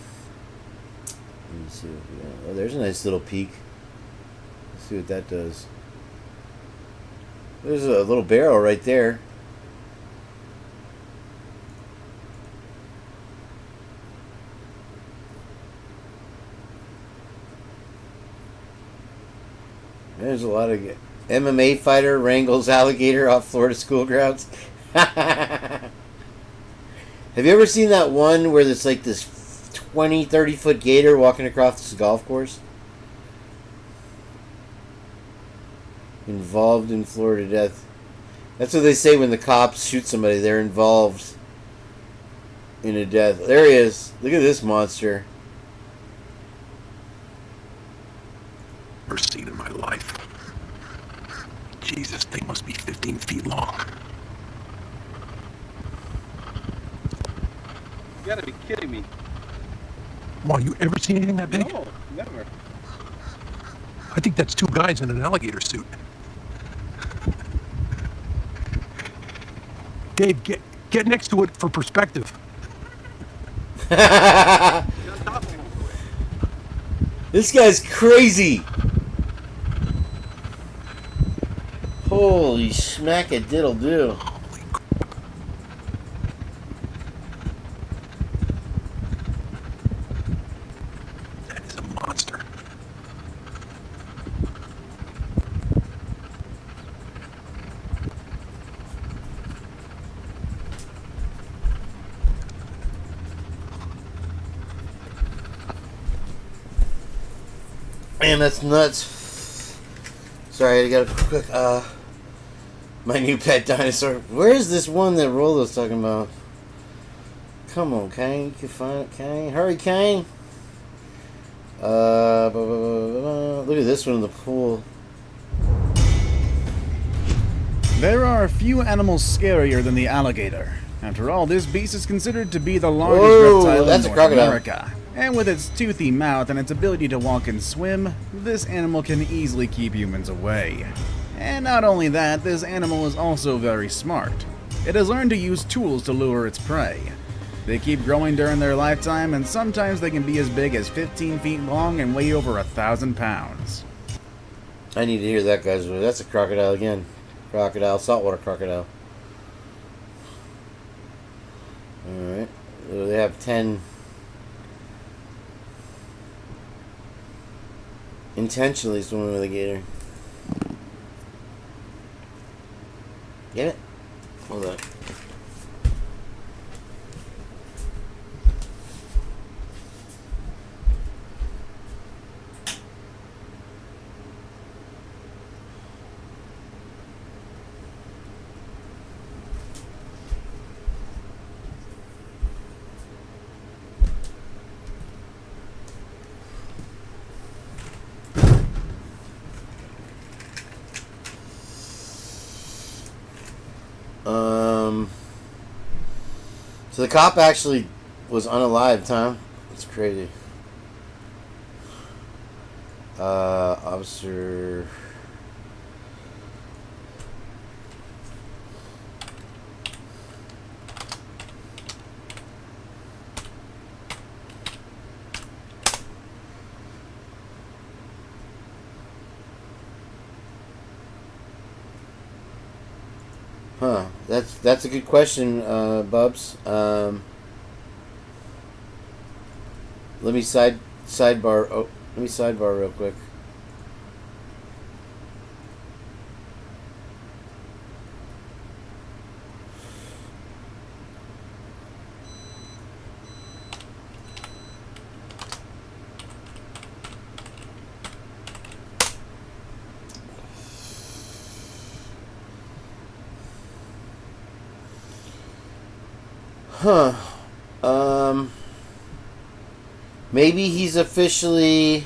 Let me see what we got. Oh, there's a nice little peak. Let's see what that does. There's a little barrel right there. There's a lot of MMA fighter wrangles alligator off Florida school grounds. Have you ever seen that one where there's like this 20, 30-foot gator walking across this golf course? Involved in Florida death. That's what they say when the cops shoot somebody. They're involved in a death. There he is. Look at this monster. First seen in my life. Jesus, they must be 15 feet long. You gotta be kidding me. Wow, you ever seen anything that big? No, never. I think that's two guys in an alligator suit. Dave, get next to it for perspective. This guy's crazy. Holy smack a diddle do. That is a monster. Man, that's nuts. Sorry, I got a quick, my new pet dinosaur. Where is this one that Rolo's talking about? Come on, Kane. You can find it, Kane. Hurry, Kane. Look at this one in the pool. There are a few animals scarier than the alligator. After all, this beast is considered to be the largest reptile in North America. And with its toothy mouth and its ability to walk and swim, this animal can easily keep humans away. And not only that, this animal is also very smart. It has learned to use tools to lure its prey. They keep growing during their lifetime, and sometimes they can be as big as 15 feet long and weigh over 1,000 pounds. I need to hear that guy's voice. That's a crocodile again. Crocodile, saltwater crocodile. Alright. They have 10 intentionally swimming with a gator. Get it? Hold on. So the cop actually was unalived, Tom. That's crazy. Officer. Huh. That's a good question, Bubs. Let me sidebar. Oh, let me sidebar real quick. Huh. Maybe he's officially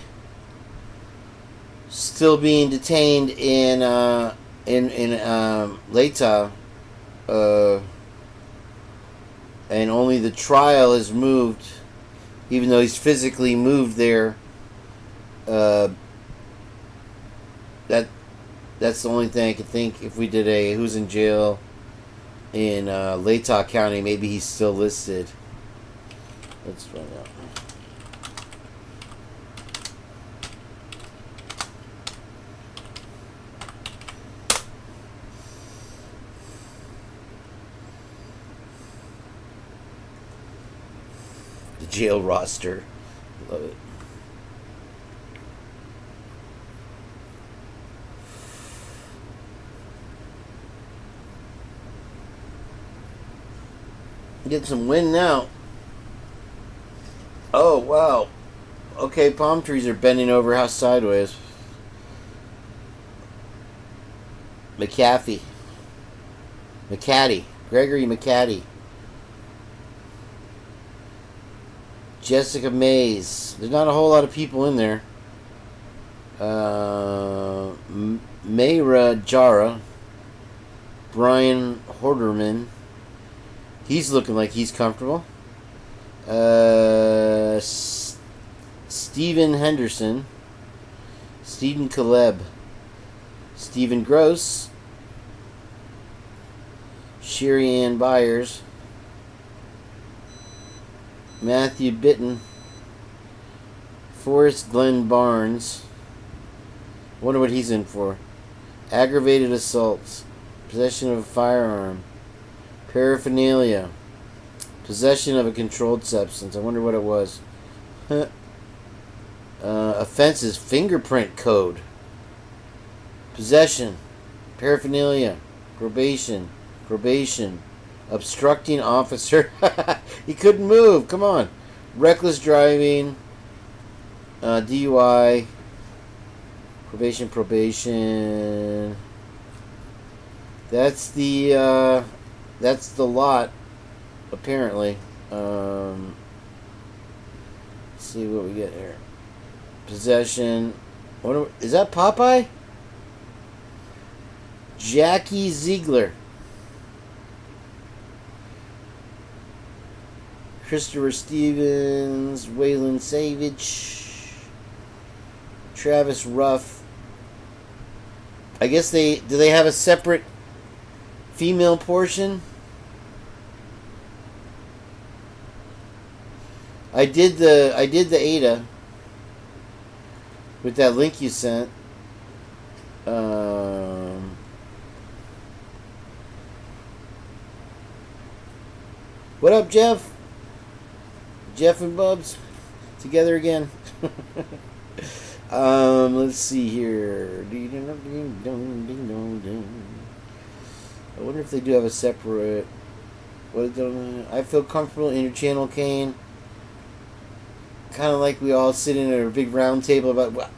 still being detained in Leyte, and only the trial is moved, even though he's physically moved there. That's the only thing I could think. If we did a who's in jail in Leyte County, maybe he's still listed. Let's find out. The jail roster. Love it. Get some wind now. Oh, wow. Okay, palm trees are bending over house sideways. McCaffey. Gregory McCaddy. Jessica Mays. There's not a whole lot of people in there. Mayra Jara. Brian Horderman. He's looking like he's comfortable. Stephen Henderson. Stephen Caleb. Stephen Gross. Sherry Ann Byers. Matthew Bitten. Forrest Glenn Barnes. Wonder what he's in for. Aggravated assaults. Possession of a firearm. Paraphernalia. Possession of a controlled substance. I wonder what it was. Offenses. Fingerprint code. Possession. Paraphernalia. Probation. Obstructing officer. He couldn't move. Come on. Reckless driving. DUI. Probation. That's the lot, apparently. Let's see what we get here. Possession. Is that Popeye? Jackie Ziegler. Christopher Stevens. Waylon Savage. Travis Ruff. I guess do they have a separate female portion? I did the Ada with that link you sent. What up, Jeff? Jeff and Bubs together again. Let's see here. I wonder if they do have a separate. I feel comfortable in your channel, Kane. Kind of like we all sit in at a big round table about. Well,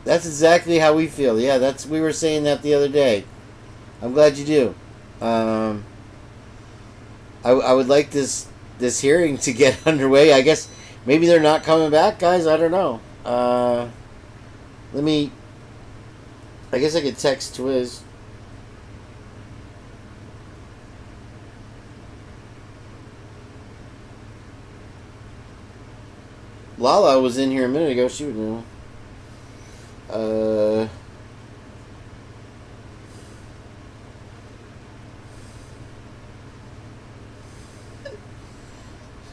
that's exactly how we feel. Yeah, we were saying that the other day. I'm glad you do. I would like this hearing to get underway. I guess maybe they're not coming back, guys. I don't know. I guess I could text TWIZ. Lala was in here a minute ago. She would know.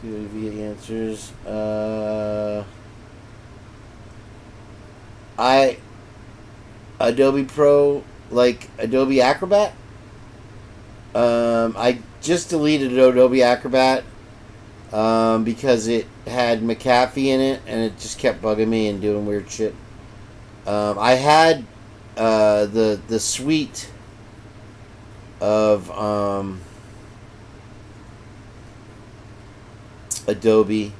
See if he answers. Adobe Pro, like Adobe Acrobat. I just deleted Adobe Acrobat because it had McAfee in it, and it just kept bugging me and doing weird shit. I had the suite of Adobe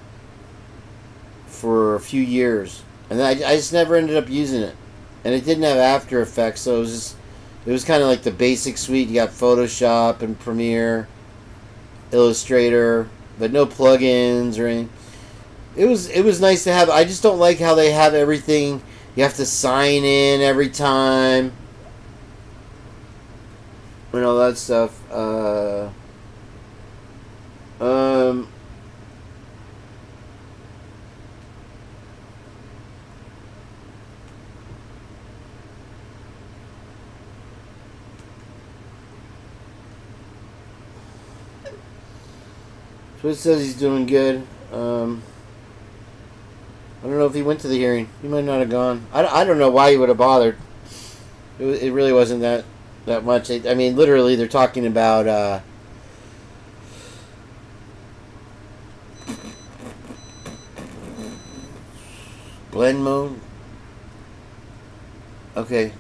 for a few years, and then I just never ended up using it. And it didn't have After Effects, so it was kind of like the basic suite. You got Photoshop and Premiere, Illustrator, but no plugins or anything. It was nice to have. I just don't like how they have everything. You have to sign in every time and all that stuff. TWIZ says he's doing good. I don't know if he went to the hearing. He might not have gone. I don't know why he would have bothered. It really wasn't that much. I mean, literally, they're talking about blend mode. Okay.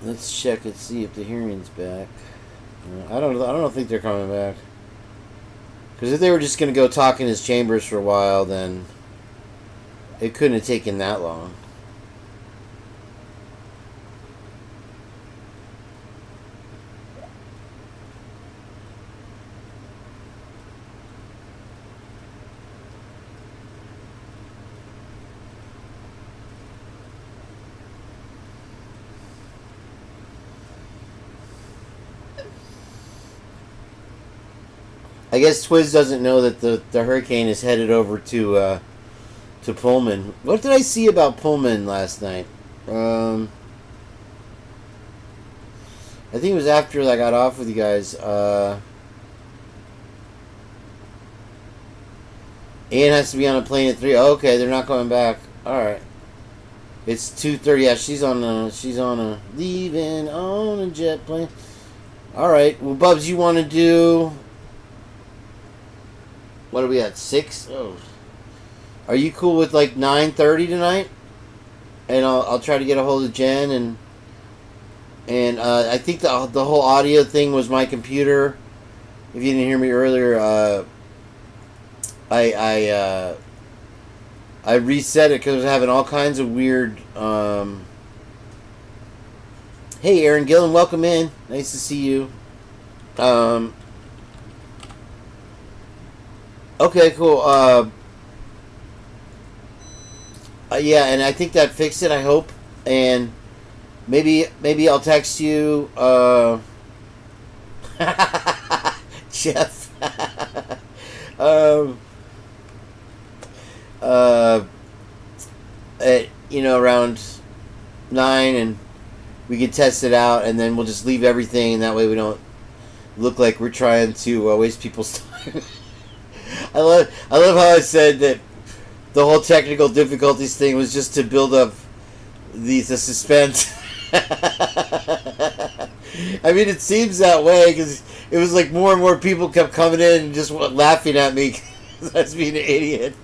Let's check and see if the hearing's back. I don't think they're coming back. Because if they were just going to go talk in his chambers for a while, then it couldn't have taken that long. I guess TWIZ doesn't know that the hurricane is headed over to Pullman. What did I see about Pullman last night? I think it was after I got off with you guys. Ann has to be on a plane at 3. Oh, okay, they're not coming back. All right. It's 2:30. Yeah, she's on a leaving on a jet plane. All right. Well, Bubs, you want to do? What are we at? 6? Oh. Are you cool with like 9:30 tonight? And I'll try to get a hold of Jen and I think the whole audio thing was my computer. If you didn't hear me earlier, I reset it because I was having all kinds of weird. Hey, Aaron Gillen, welcome in. Nice to see you. Okay, cool. Yeah, and I think that fixed it, I hope. And maybe I'll text you, Jeff. Around 9, and we can test it out, and then we'll just leave everything, and that way we don't look like we're trying to waste people's time. I love how I said that the whole technical difficulties thing was just to build up the suspense. I mean, it seems that way because it was like more and more people kept coming in and just laughing at me because I was being an idiot.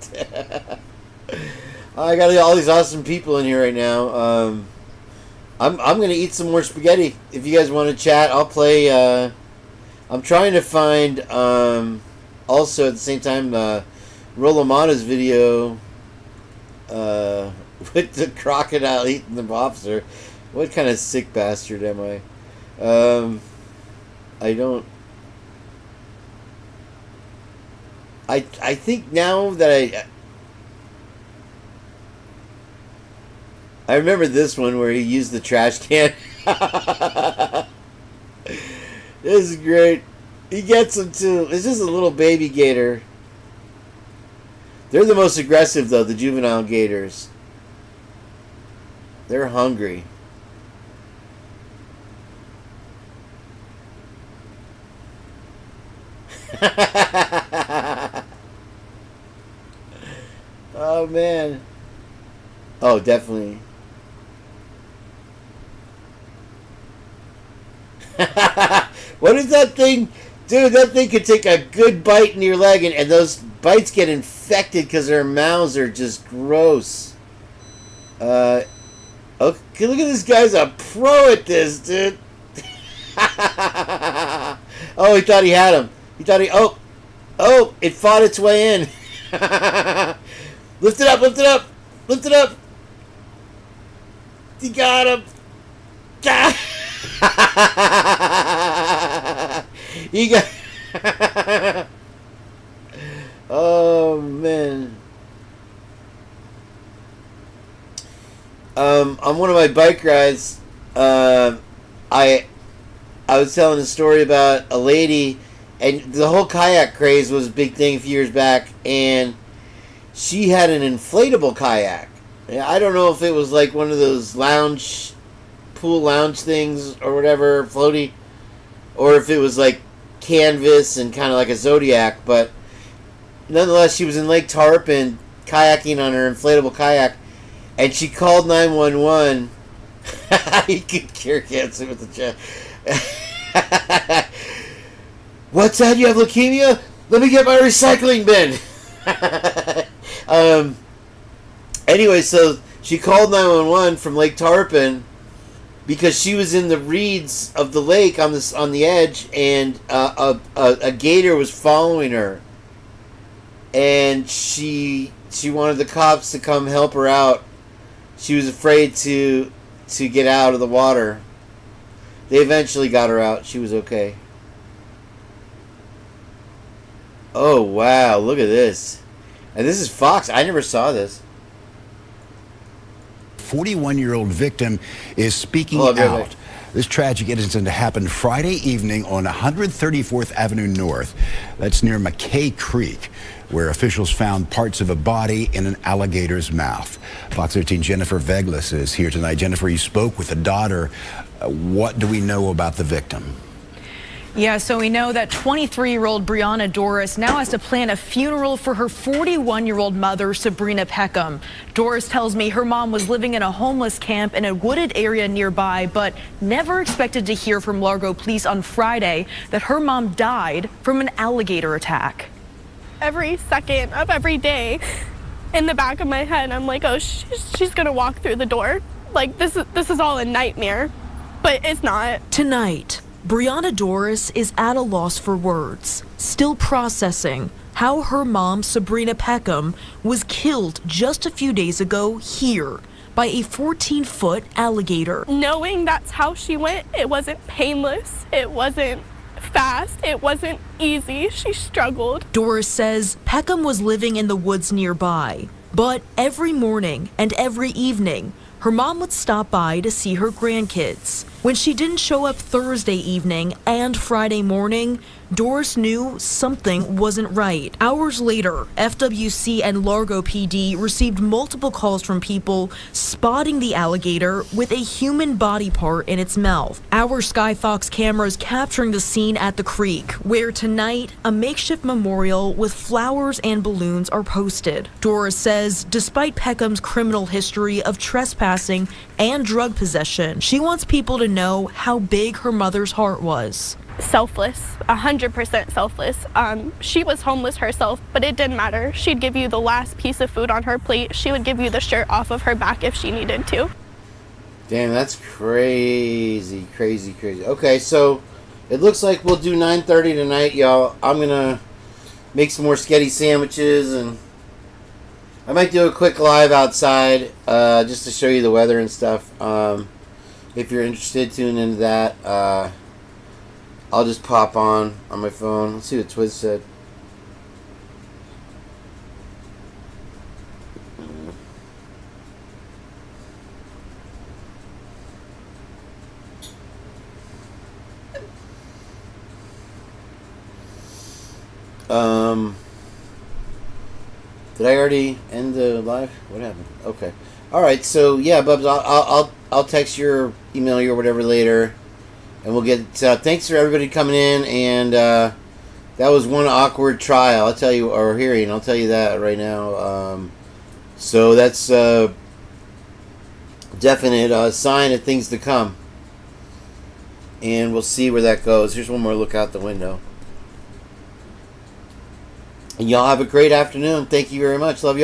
I got all these awesome people in here right now. I'm gonna eat some more spaghetti. If you guys want to chat, I'll play. I'm trying to find also at the same time Rolomana's video with the crocodile eating the lobster. What kind of sick bastard am I? I think now that I remember this one where he used the trash can. This is great. He gets him too. It's just a little baby gator. They're the most aggressive though, the juvenile gators. They're hungry. Oh man. Oh, definitely. What is that thing? Dude, that thing could take a good bite in your leg, and those bites get infected because their mouths are just gross. Okay, look at this guy's a pro at this, dude. Oh, he thought he had him. He thought he... Oh, it fought its way in. Lift it up, lift it up. Lift it up. He got him. He got... Oh, man. On one of my bike rides, I was telling a story about a lady, and the whole kayak craze was a big thing a few years back, and she had an inflatable kayak. I don't know if it was like one of those pool lounge things or whatever, floaty, or if it was like canvas and kind of like a Zodiac, but nonetheless, she was in Lake Tarpon kayaking on her inflatable kayak, and she called 911. You could cure cancer with the chat. What's that? You have leukemia? Let me get my recycling bin. Anyway, so she called 911 from Lake Tarpon, because she was in the reeds of the lake on the edge, and a gator was following her, and she wanted the cops to come help her out. She was afraid to get out of the water. They eventually got her out. She was okay. Oh wow, look at this. And this is Fox. I never saw this. 41-year-old victim is speaking out. This tragic incident happened Friday evening on 134th Avenue North. That's near McKay Creek, where officials found parts of a body in an alligator's mouth. Fox 13 Jennifer Veglas is here tonight. Jennifer, you spoke with the daughter. What do we know about the victim? Yeah, so we know that 23-year-old Brianna Doris now has to plan a funeral for her 41-year-old mother, Sabrina Peckham. Doris tells me her mom was living in a homeless camp in a wooded area nearby, but never expected to hear from Largo police on Friday that her mom died from an alligator attack. Every second of every day, in the back of my head, I'm like, oh, she's gonna walk through the door. Like, this is all a nightmare, but it's not. Tonight, Brianna Doris is at a loss for words, still processing how her mom, Sabrina Peckham, was killed just a few days ago here by a 14-foot alligator. Knowing that's how she went, it wasn't painless, it wasn't fast, it wasn't easy, she struggled. Doris says Peckham was living in the woods nearby, but every morning and every evening, her mom would stop by to see her grandkids. When she didn't show up Thursday evening and Friday morning, Doris knew something wasn't right. Hours later, FWC and Largo PD received multiple calls from people spotting the alligator with a human body part in its mouth. Our Skyfox cameras capturing the scene at the creek, where tonight a makeshift memorial with flowers and balloons are posted. Doris says despite Peckham's criminal history of trespassing and drug possession, she wants people to know how big her mother's heart was. Selfless, 100% selfless. She was homeless herself, but it didn't matter. She'd give you the last piece of food on her plate. She would give you the shirt off of her back if she needed to. Damn, that's crazy, crazy, crazy. Okay, so it looks like we'll do 9:30 tonight, y'all. I'm gonna make some more sketty sandwiches, and I might do a quick live outside just to show you the weather and stuff. If you're interested, tune into that. I'll just pop on my phone. Let's see what TWIZ said. Did I already end the live? What happened? Okay. All right. So yeah, Bubs, I'll text you or email you or whatever later. And we'll get thanks for everybody coming in, and that was one awkward trial, I'll tell you, or hearing, I'll tell you that right now. So that's a definite sign of things to come. And we'll see where that goes. Here's one more look out the window. And y'all have a great afternoon. Thank you very much. Love y'all.